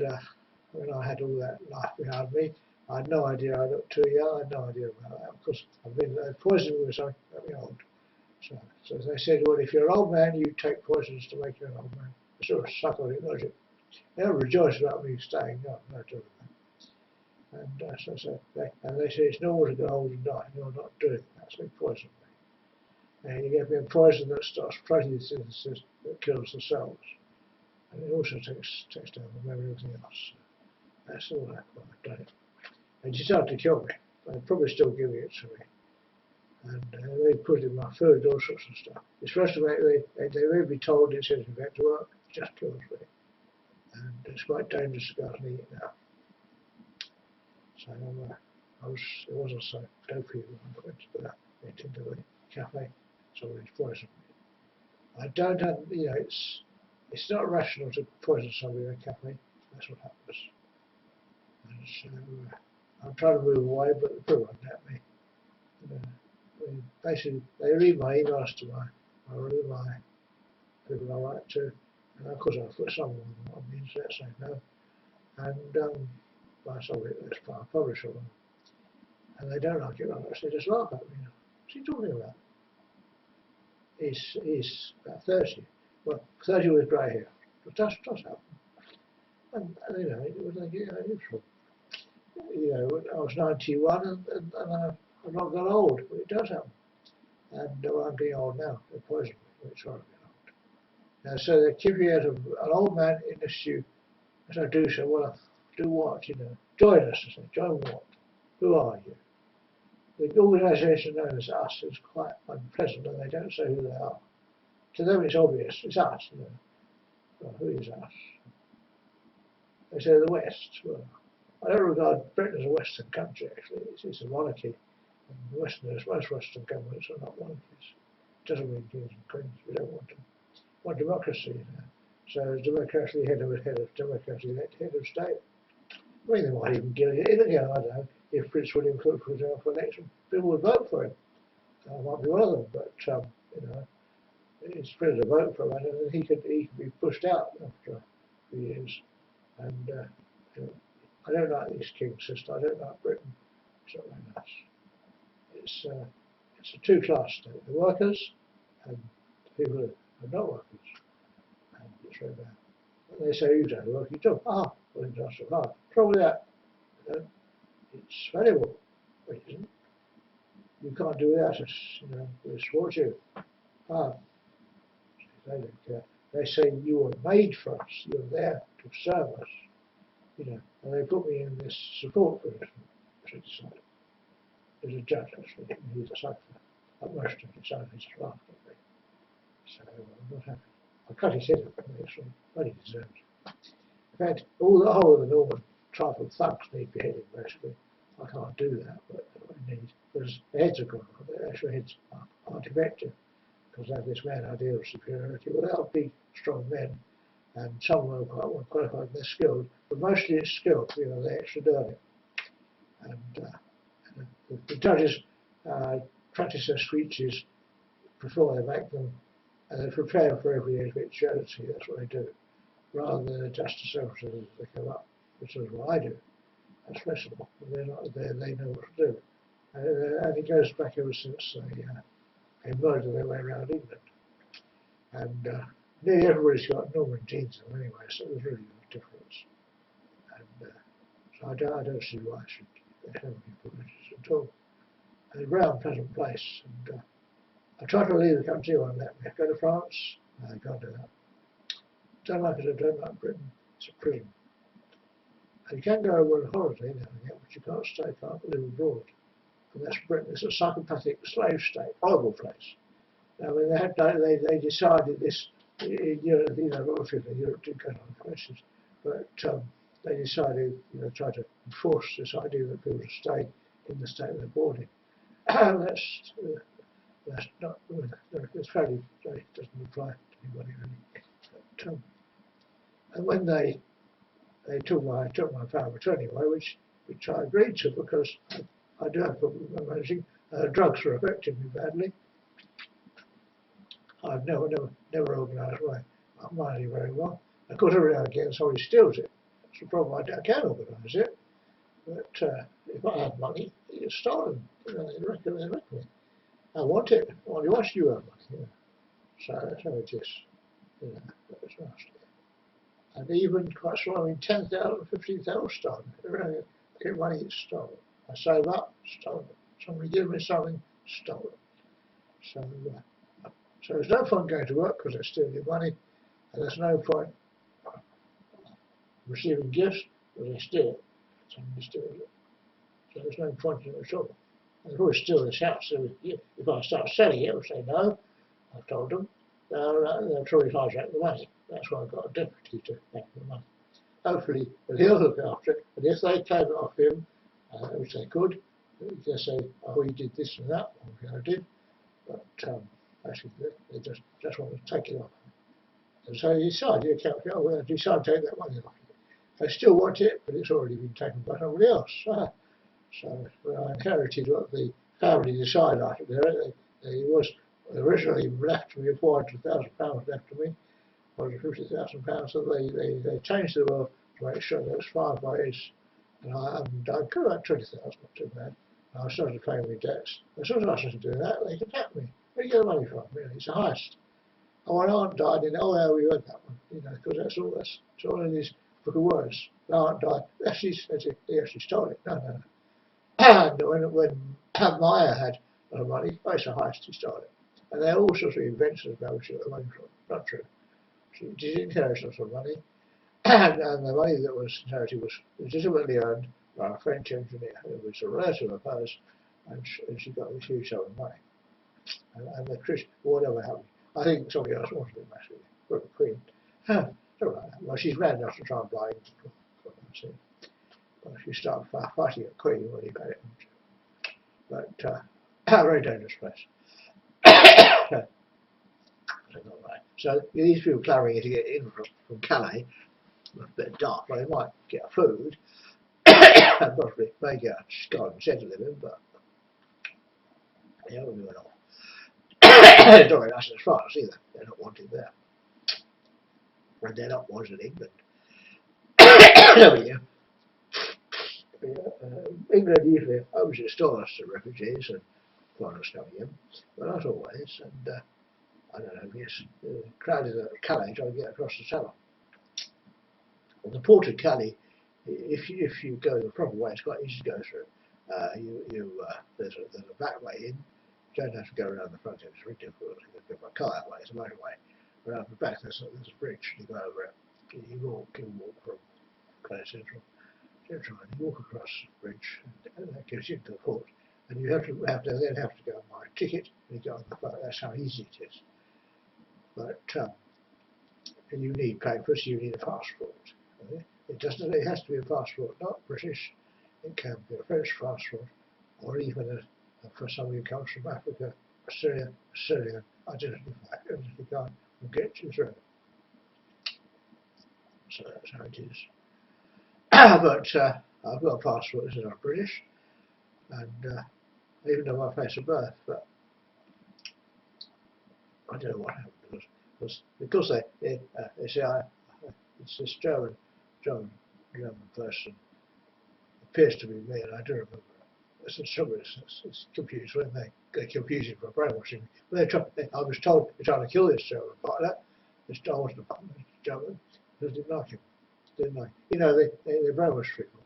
when I had all that life behind me, I had no idea I looked too young. I had no idea about that. Of course, I've been poisoned with something very old. So they said, well, if you're an old man, you take poisons to make you an old man. A sort of psychotic logic. They don't rejoice about me staying. No doing that. And they say it's normal to go old and die. You're not doing that. So they poison me. And you get me a poison that starts protein synthesis that kills the cells. And it also takes down the memory of everything else. That's all I've done it. And she started to kill me. They're probably still giving it to me. And they put it in my food, all sorts of stuff. It's first of all, they may be told it sends me back to work, it just kills me. And it's quite dangerous to go out and eat now. So it wasn't so dopey when I went to the cafe, somebody's poisoned me. I don't have, it's not rational to poison somebody in a cafe. That's what happens. And so I'm trying to move away, but the people won't let me. Basically, they read my emails to I read my people I write to, And of course, I put some on the internet saying no, and I sold it as part of publisher, and they don't like it. They just laugh at me. What's he talking about? He's about 30. Well, 30 with grey hair. It does happen. And you know, it was like, it's from, you know, I was 91 and I'm not that old, but it does happen. And I'm getting old now. They're poisoning me. It's horrible. Now, so they keep you out of an old man in the stew. As I do so, well, do what, you know? Join us, I say. Join what? Who are you? The organisation known as us is quite unpleasant, and they don't say who they are. To them, it's obvious. It's us, you know. Well, who is us? They say the West. Well, I don't regard Britain as a Western country, actually. It's a monarchy. And most Western governments are not monarchies. It doesn't mean kings and queens. We don't want them. We want democracy. You know. So democracy, head of democracy, elect head of state. I mean, they might even get it in again, I don't know. If Prince William Cook was out for election, people would vote for him. I might be one of them, but you know, it's free to vote for him, and he could be pushed out after a few years. And you know, I don't like this king system. I don't like Britain. It's not very nice. It's a two-class state: the workers and the people who are not workers. And it's very bad. And they say you don't work, you don't. Well, industrial hard. Trouble with that. You know, it's valuable. But it isn't. You can't do without us. You know, we support you. They don't care. They say you were made for us. You're there to serve us. You know, and they put me in this support for this. There's a judge actually. He's a sofa. At most of the time he's laughed at me. So I'm not happy. I cut his head up actually. But he deserves it. In fact, the whole of the Norman tribal thugs need beheading basically. I can't do that, but I need, because the heads are gone, the actual heads are defective, because they have this mad idea of superiority. Well, they are big, strong men, and some of them are quite well qualified and they're skilled, but mostly it's skill, you know, they actually do it. And the judges practice their speeches before they make them, and they prepare for every eventuality, that's what they do, rather than adjust the circumstances as they come up, which is what I do. That's flexible. They're not there. They know what to do, and it goes back ever since they murdered their way around England. And nearly everybody's got Norman genes in them anyway, so there's really no difference. And so I don't see why I should have any privileges at all. And a round, pleasant place. And I tried to leave the country when I left. Go to France. No, I can't do that. Don't like it. I don't like Britain. It's a prison. You can go on holiday now and again, but you can't can't live abroad. And that's Britain. It's a psychopathic slave state, horrible place. Now, when they decided this, in Europe, you know, a lot of people in Europe did go on crisis, but they decided, you know, try to enforce this idea that people should stay in the state they're born in. That's not, it's fairly, it doesn't apply to anybody really. But, and when they took my power of attorney away, which I agreed to because I do have problems with managing. Drugs were affecting me badly. I've never organised my money very well. Of course, every now and again somebody steals it. That's the problem. I can organise it, but if I have money, it's stolen. You know, they reckon me. I want it. Only once you have money. You know. So that's how it is. You know, that was nasty. And even quite small, I mean, 10,000, 15,000 stolen. Every now and again, I get money, it's stolen. I save up, stolen. Somebody gives me something, stolen. So there's no point going to work because they're stealing your money, and there's no point receiving gifts because they steal it. Somebody steals it. So there's no point in it at all. And they always steal this house. So if I start selling it, they'll say no. I've told them. They'll try to hijack the money. That's why I've got a deputy to make the money. Hopefully, he'll look after it. And if they claim it off him, which they could, they say, oh, you did this and that. Well, I did. But actually, they just want to take it off. And so you decide, you can't, oh, well, decide to take that money off you. They still want it, but it's already been taken by somebody else. So when I inherited what the family decided I should do, it was originally left to me, £400,000 left to me. £150,000. So they changed the will to make sure there was 5 ways, and I got about 20,000, not too bad. And I started paying my debts. As soon as I started doing that, they attacked me. Where do you get the money from? It's a heist. Oh, my aunt died in, oh yeah, we heard that one, because that's all in these book of words. My aunt died, he actually stole it. No. And when Maya had money, oh, it's a heist, he stole it. And there are all sorts of inventions about which she got the money from. Not true. She did inherit lots of money, and the money that was inherited was legitimately earned by a French engineer who was a relative of hers, and she got this huge sum of money. And the Chris, whatever happened, I think somebody else wanted it massively, but the Queen. Well, she's mad enough to try and buy it. Well, she started fighting a Queen when he got it. But a very dangerous place. So these people clamouring to get in from Calais, a bit dark, well, they might get food, and possibly may get a garden shed to live in, but they haven't been off. It's not very nice in France either, they're not wanted there. And they're not wanted in England. England usually opens its doors to refugees and foreigners coming in, but not always, and I don't know, yes, crowded at Calais trying to get across the Channel. And the port of Calais, if you go the proper way, it's quite easy to go through. There's a back way in. You don't have to go around the front end. It's very difficult. You can go by car that way. It's a motorway. Around the back, there's a bridge. You go over it. You walk from Calais Central, and you walk across the bridge, and that gives you to the port. And you then have to go and buy a ticket. And you go on the phone. That's how easy it is. But and you need papers. You need a passport. It has to be a passport, not British. It can be a French passport, or even for somebody who comes from Africa, Syrian identity card will get you through. So that's how it is. But I've got a passport. This is not British, and even though my place of birth, but I don't know what happened because they say it's this German person appears to be me, and I do remember it. It's trouble. It's confused when they confuse it for brainwashing. I was told they're trying to kill this German pilot. This wasn't a German, because didn't like him. Didn't like. They brainwash people.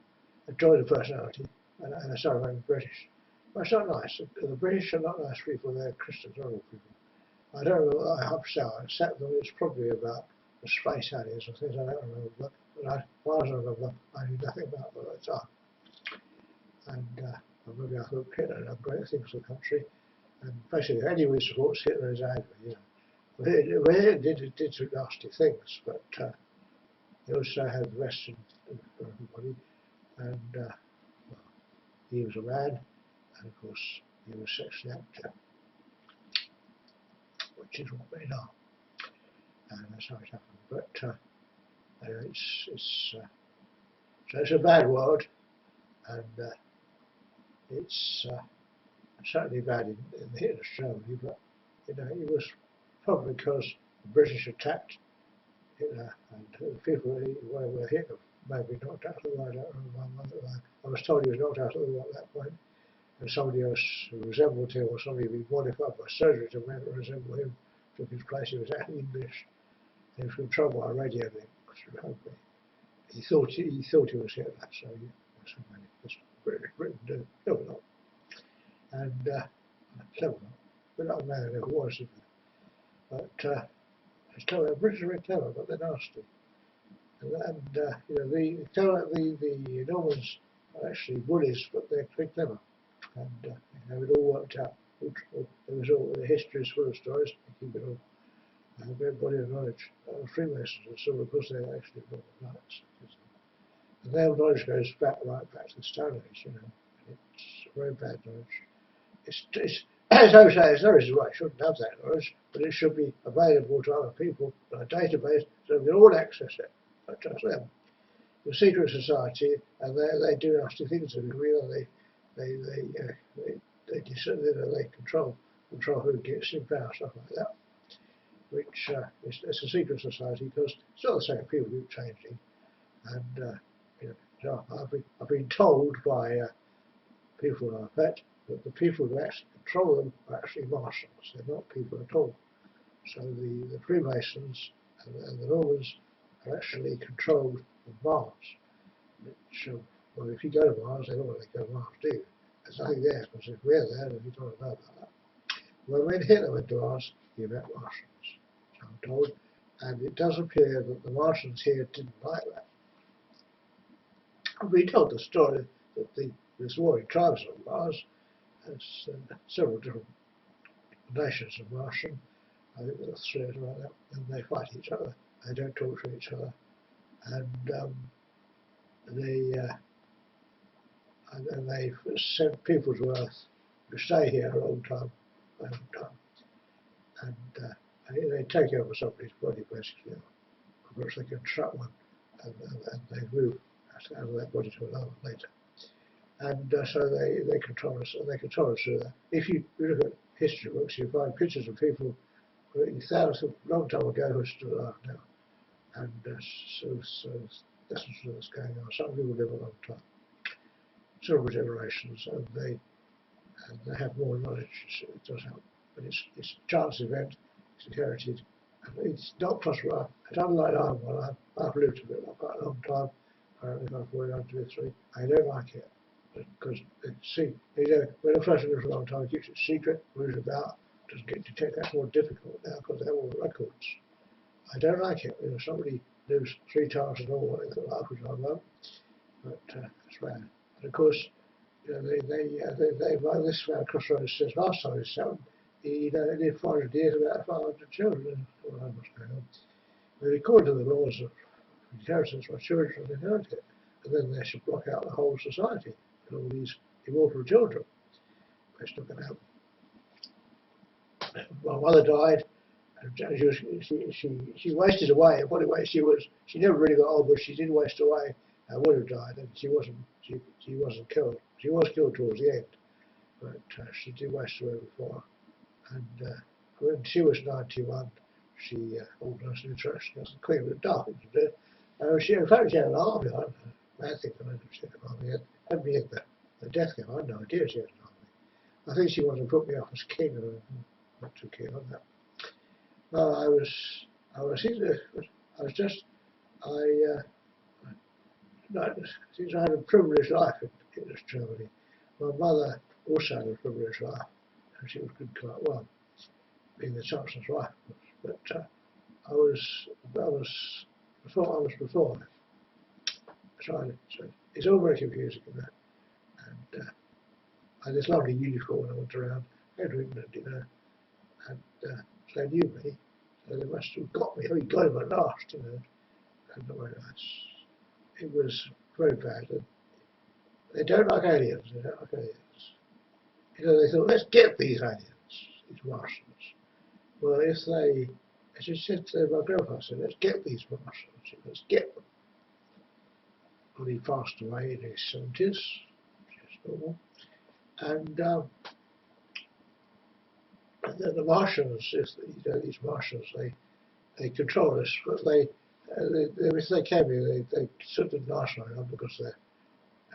They enjoy the personality, and they start making British. Well, it's not nice. The British are not nice people. They're Christians, horrible people. I don't know. I hope so. Except that it's probably about the space aliens and things I don't remember. But as far as I remember, I knew nothing about them at the time. And maybe I thought Hitler had done great things for the country. And basically, anyone who supports Hitler is angry. He did some nasty things, but he also had the Western for everybody. And well, he was a man, and of course, he was sexually active, which is what men are. And that's how it happened. But it's a bad world, and it's certainly bad in Hitler's Germany. But it was probably because the British attacked Hitler, and the people who were Hitler maybe knocked out of the war. I don't remember. I was told he was knocked out of the war at that point, and somebody else who resembled him, or somebody who been modified by surgery to resemble him, took his place. He was actually English. He was controlled by a radio link through Hungary. He thought he was Hitler, so he was somebody Britain do. No, we're not. And clever not. We're not a man who was. But it's clever. The British are very clever, but they're nasty. And the Normans are actually bullies, but they're very clever. And it all worked out. The history is full of stories. They keep it all. A great body of knowledge. Freemasons and so, of course, they're actually Northern Lights. And their knowledge goes right back to the Stone Age, It's very bad knowledge. It's it's no reason why I shouldn't have that knowledge, but it should be available to other people in a database so we can all access it, not just them. The secret society, and they do nasty things to people. They control who gets in power, stuff like that. which it's a secret society because it's not the same people keep changing. And so I've been told by people I've met that the people who actually control them are actually Martians. They're not people at all. So the Freemasons and the Normans are actually controlled from Mars. Which, well, if you go to Mars, they don't want to go to Mars, do you? There's nothing there, because if we're there, then you don't know about that. Well, when Hitler went to Mars, he met Martians, so I'm told. And it does appear that the Martians here didn't like that. We told the story that this warring tribes on Mars has several different nations of Martian. I think there are 3 or something like that, and they fight each other. They don't talk to each other, and they've sent people to Earth to stay here a long time, and they take over somebody's body basically. Of course, they can trap one, and they move out of that body to another one later. And so they control us, and they control us through that. If you look at history books, you find pictures of people thousands of long time ago who are still alive now, and so that's what's going on. Some people live a long time, several generations, and they have more knowledge. It does help, but it's a chance event. It's inherited, and it's not possible. It's unlike I've lived a bit like quite a long time. If I'm 49 to 3, I don't like it because when a person lives a long time, it keeps it secret, moves about, doesn't get detected. That's more difficult now because they have all the records. I don't like it. Somebody lives 3 times as normal in their life, which I won't, but that's rare. And of course, this man Crossroads says last time he was 7, they lived 500 years, about 500 children. I don't know what's going on. But according to the laws of inheritance, my children inherit it, and then they should block out the whole society and all these immortal children. That's not going to happen. My mother died, and she wasted away. What way she never really got old, but she did waste away. And would have died, and she wasn't killed. She was killed towards the end, but she did waste away before. And when she was 91, she organised an insurrection as the Queen of the Dark. In fact, she had an army. I think she had an army. Had me at the death camp. I had no idea she had an army. I think she wanted to put me off as king, and I'm not too keen on that. No, I since I had a privileged life in this Germany. My mother also had a privileged life, and she was good quite well, being the Chancellor's wife. But I was before. So it's all very confusing in that. And I had this lovely uniform when I went around, going to England, and so they knew me, so they must have got me. Oh, you got him at last, And it was very bad. And they don't like aliens. They don't like aliens. They thought, let's get these aliens, these Martians. Well, as I said to my grandfather, said, let's get these Martians. Let's get them. Well, he passed away in his 70s, which is normal. And the Martians, these Martians, they control us, but if they came here, they sort of nationalise them because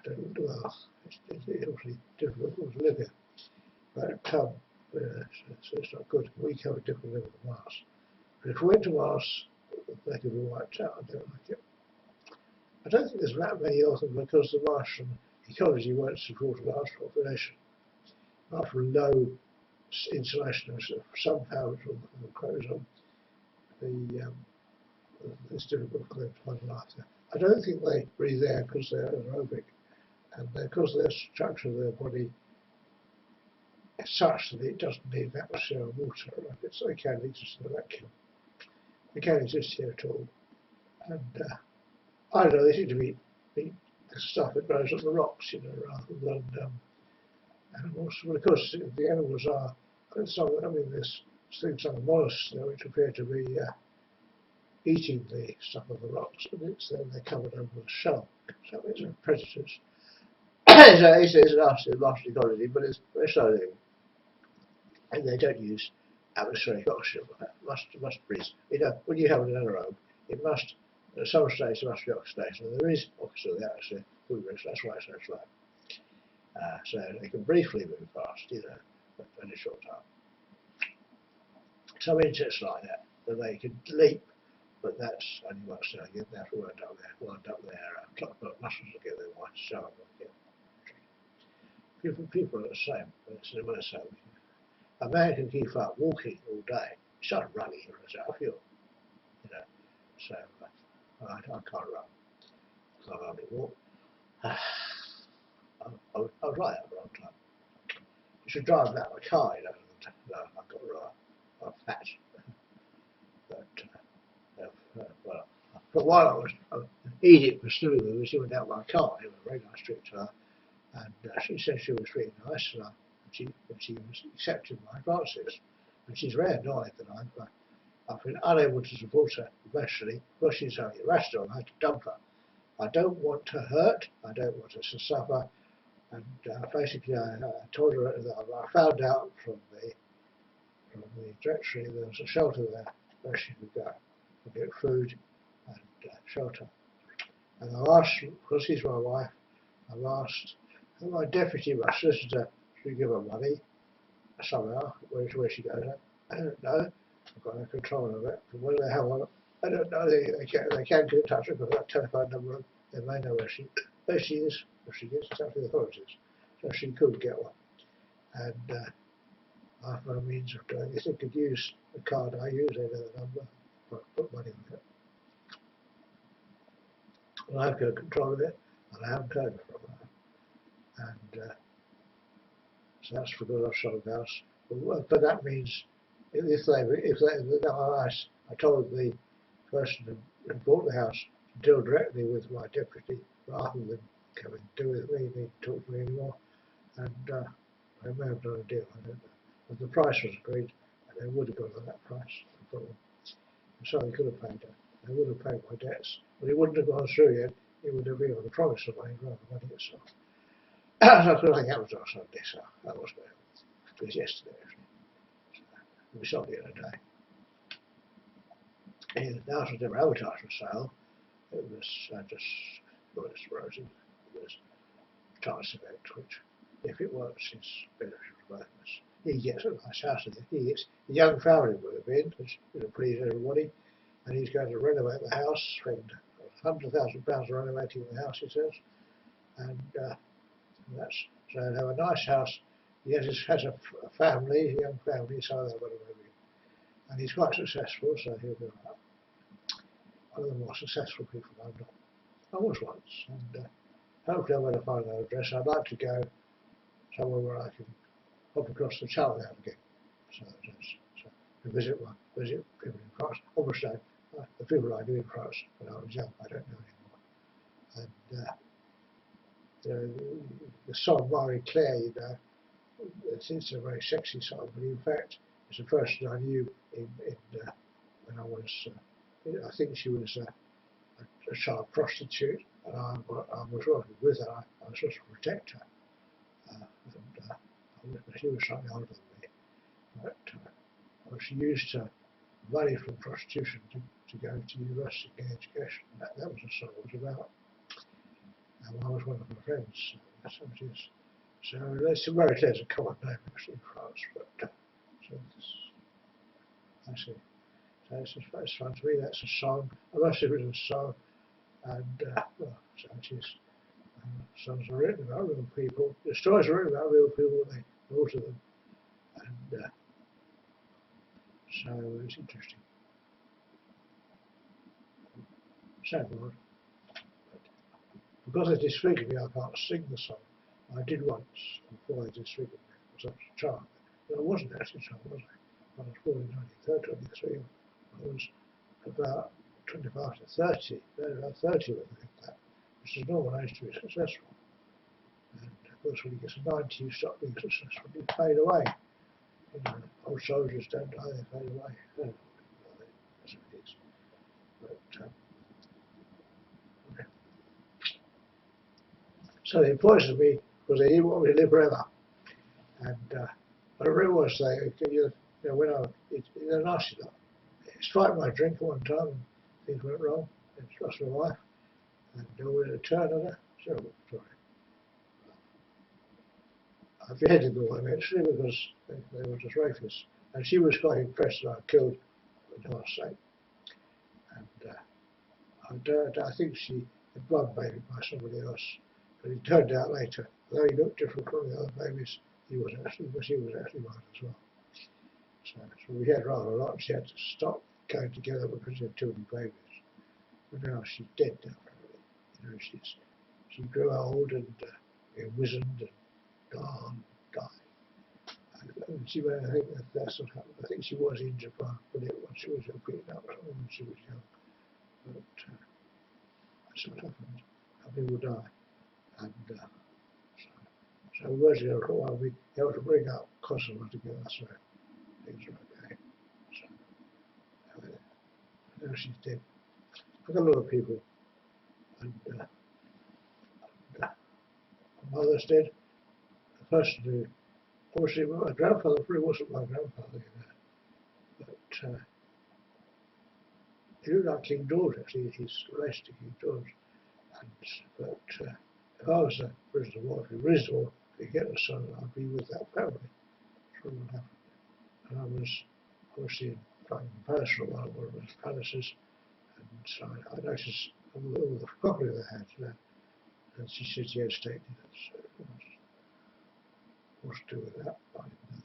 it's obviously difficult to live here. But so it's not good. We have a different level of Mars. But if we went to Mars, they could be wiped out. I don't like it. I don't think there's that many of them because the Martian ecology won't support a large population. After low insulation of sun power from the chromosome, it's difficult for them to find life there. I don't think they breathe there because they're anaerobic, and because their structure of their body is such that it doesn't need an atmosphere of water. So they can exist in a vacuum. They can't exist here at all. And I don't know, they seem to be the stuff that grows on the rocks, rather than animals. Well, of course, the animals are. There's things like mollusks, which appear to be eating the stuff on the rocks, and then they're covered over with shell. So it's predators. It's a nasty ecology, but it's very slow living. And they don't use atmospheric oxygen must breathe. You know, when you have an anaerobe, it must at some stage there must be oxidation. And there is oxygen in the atmosphere. That's why it's so slow. So they can briefly move fast, you know, but in a short time. Some insects like that they can leap, but that's only once they get that wound up their clockwork muscles together. They might show them again. People are the same. So a man can keep up walking all day. He started running here as I feel, you know. So I can't run. I can't hardly walk. I would like that for a long time. You should drive that a car, you know. No, I've got I'm fat. But well, for a while I was Edith pursuing me. She went out by car. It was a very nice trip to her, and she said she was really nice, and she was accepting my advances. And she's very annoyed that I've been unable to support her emotionally. Well, she's only irrational. I had to dump her. I don't want to hurt. I don't want her to suffer. And basically, I told her that I found out from the directory there was a shelter there where she could go and get food and shelter. And I asked, because she's my wife, I've asked my deputy, my solicitor, to give her money somehow. Where she goes, I don't know. I've got no control of it. Whether they have one, I don't know. They can get in touch with that telephone number. They may know where she is. If she gets in touch with the authorities, so she could get one. And I've no means of doing this. They could use the card I use. They know the number. Put money on it. And I've got control of it, and I haven't heard from her. And so that's because I've sold the house. But that means if I told the person who bought the house to deal directly with my deputy rather than come and deal with me, need to talk to me anymore. And I may have done a deal, I don't know. But the price was agreed, and they would have gone on that price. So they could have paid it. They would have paid my debts, but it wouldn't have gone through yet. It would have been on the promise of money rather than money itself. So I feel like that was on Sunday, so that was good. It was yesterday, actually. So we sold it in a day. And the house was never advertised for sale. It was just rosy. It was a chance event, which, if it works, is beneficial to both of us. He gets a nice house, and he gets a young family would have been, which would have pleased everybody. And he's going to renovate the house, spend £100,000 renovating the house, he says. And that's so they have a nice house. He has a family, a young family, so they've got to move in. And he's quite successful, so he'll be all right. One of the more successful people I know. I was once, and hopefully I'm going to find an address. I'd like to go somewhere where I can hop across the channel now again. So visit people in France. Obviously, the people I knew in France when I was young, I don't know anymore. And the song Marie Claire, you know, it's a very sexy song, but in fact, it's a person I knew when I was, I think she was a child prostitute, and I was working with her. I was supposed to protect her, and she was slightly older than me. But she used money from prostitution to go to university and get education. That was the song it was about. And I was one of her friends. So Marie Claire's a common name actually in France, but I see. So it's fun to me. That's a song. I must have written a song, and so it is. Songs are written about real people. The stories are written about real people. They alter them, and so it's interesting. Sad word. Because they disfigured me, I can't sing the song. I did once before they disfigured me. I was a child. But I wasn't actually a child, was I? I was born in 1923. I was about 25 to 30. About 30 when I think that, which is a normal age to be successful. And of course, when you get to 90, you stop being successful. You fade away. You know, old soldiers don't die; they fade away. That's what it is. But so they poisoned me because they didn't want me to live forever. And whatever it was, they You know, they're nasty lot. It frightened my drink one time and things went wrong. It lost my wife and there was a turn on her. Terrible story. I beheaded them eventually because they were just rapists. And she was quite impressed that I killed the last sake. And I think she had blood baby by somebody else. But it turned out later, though he looked different from the other babies, he was actually mine as well. So we had rather a lot. She had to stop going together because she had too many babies. But now she's dead now. You know, she grew old and wizened and died. And she went, I think that's what happened. I think she was injured by a bullet when she was beaten up when she was young. But that's what happened. And people die. And so words ago, well, we able to bring up Kosovo together, so things are okay. So now she's dead. I've got a lot of people. And my mother's dead. The person who, obviously, my grandfather probably wasn't my grandfather, you know. But he looked like King George, actually. He's related to King George. But if I was a prisoner of war, if you raised war, if you get a son, I'd be with that family. That's what would happen. And I was obviously in Paris for a while, one of those palaces, and so I noticed all the property they had there. And she said she had state dinners, so what's to do with that? I didn't know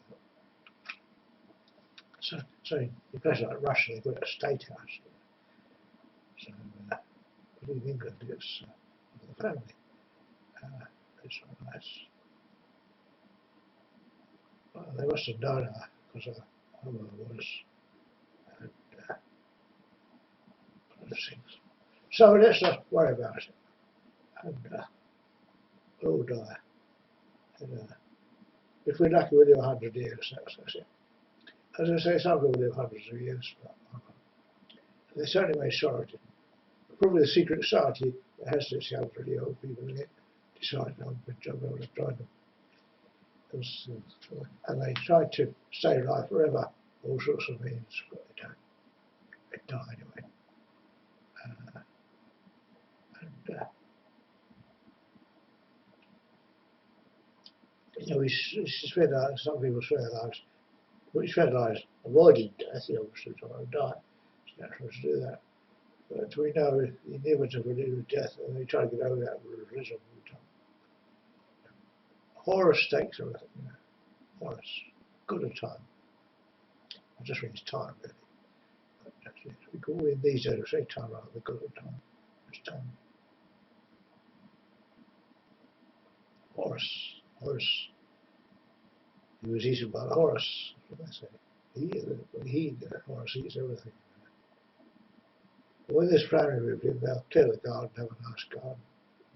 that. So in places like Russia, they've got a state house. So, but in England, it's the family. It's not nice. Well, they must have known her because I was. And things. So let's not worry about it. And we'll all die. And if we're lucky, we'll live 100 years. That's it. As I say, some people live hundreds of years. But they certainly made sorority. Probably the secret society that has this young, really old people in it decided on good job I was join them. And they tried to stay alive forever, all sorts of means, but they don't. They die anyway. You know, we spend some people spend their lives, we spend our lives avoiding death, you know, we don't die. It's natural to do that. But we know the inevitability of death, and they try to get over that with religion all the time. Horus takes everything, you know. Horus, good of time. It just means time, really. But actually, we call it these days, we say time rather than good of time. It's time. Horus. He was eaten by the Horus, that's what they say. Horus eats everything. But when this family moved in, they'll clear the garden, have a nice garden,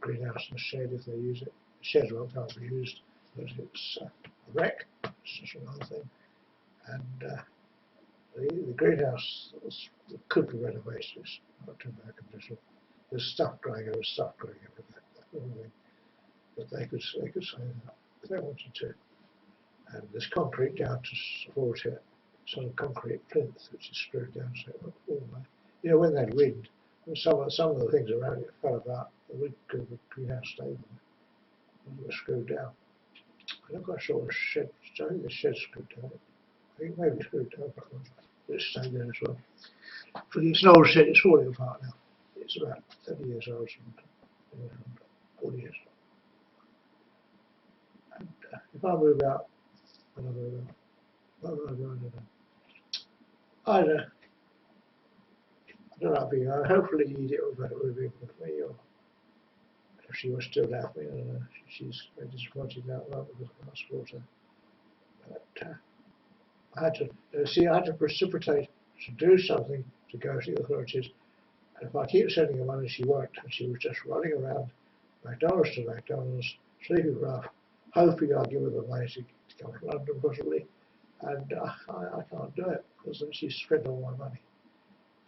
greenhouse and a shed if they use it. The shed can't be used because it's a wreck, it's just another thing. And the greenhouse could be renovated, it's not too bad condition. There's stuff growing everywhere, but they could say that if they wanted to. And there's concrete down to support it, sort of concrete plinth which is screwed down so it won't fall away. You know, when they had wind, some of the things around it fell about, the greenhouse stayed there. They were screwed down. I'm not quite sure what shed, I think the shed's screwed down. I think maybe it's screwed down, but it stayed there as well. But it's an old shed, it's falling apart now. It's about 30 years old, 40 years old. And if I move out, I don't know, being hopefully it would be with me, or if she was still at me, I don't know. She's very disappointed now because I can't support her. But I had to precipitate to do something to go to the authorities. And if I keep sending her money, she won't. And she was just running around McDonald's to McDonald's, sleeping rough, hoping I'll give her the money to come to London possibly. And I can't do it because then she's spent all my money.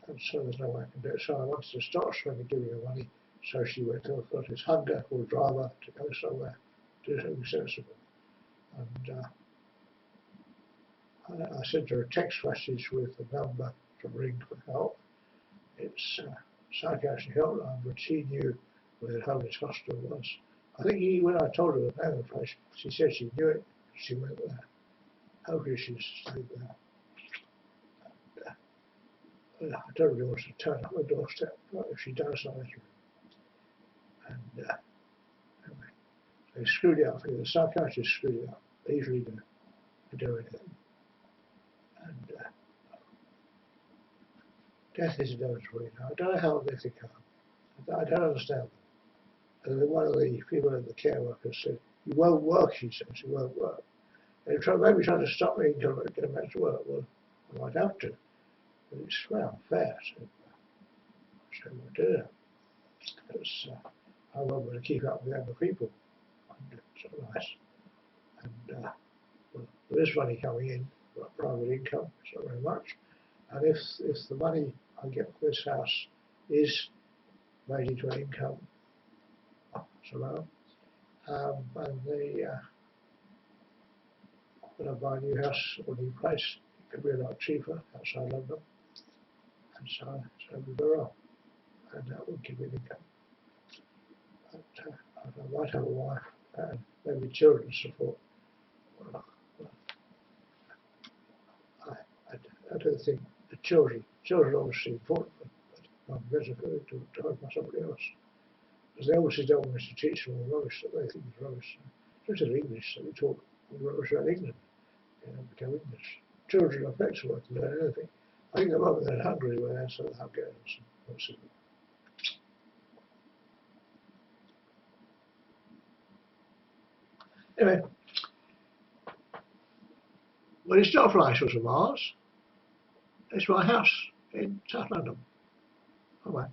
And so there's no way I can do it. So I wanted to start giving her money. So she went to the authorities, hunger will drive her to go somewhere, do something sensible. And I sent her a text message with the number to ring for help. It's psychiatric helpline, but she knew where the homeless hospital was. I think when I told her the name of the place, she said she knew it. She went there. Hopefully she's stayed there. And, I don't really want to turn up on the doorstep, but if she does, I'll let her. And anyway, they screwed it up. The psychiatrist screwed it up. They usually do. They do anything. And death is inevitable. I don't know how death will come. I don't understand them. And then one of the people in the care workers said, "You won't work," she said. "You won't work." They maybe trying to stop me until I get back to work. Well, I might have to. But it's unfair. So we'll do that. Because I won't want to keep up with other people. And it's not nice. And well, there is money coming in, private income, it's not very much. And if the money I get for this house is made into an income, somehow, and when I buy a new house or a new place, it could be a lot cheaper outside London, and so it'll be better off, and that would give me an income. But I might have a wife and maybe children to support. Well, I don't think the children are obviously important, but I'm better to help somebody else. Because they obviously don't want us to teach them all rubbish that they think is rubbish. Especially English, so we talk rubbish about England, become English. Children are flexible to learn anything. I think the moment they're hungry, when they're sort of Hungarians, what's it? Anyway, well, it's not Fleischers of Mars. It's my house in South London. Bye-bye.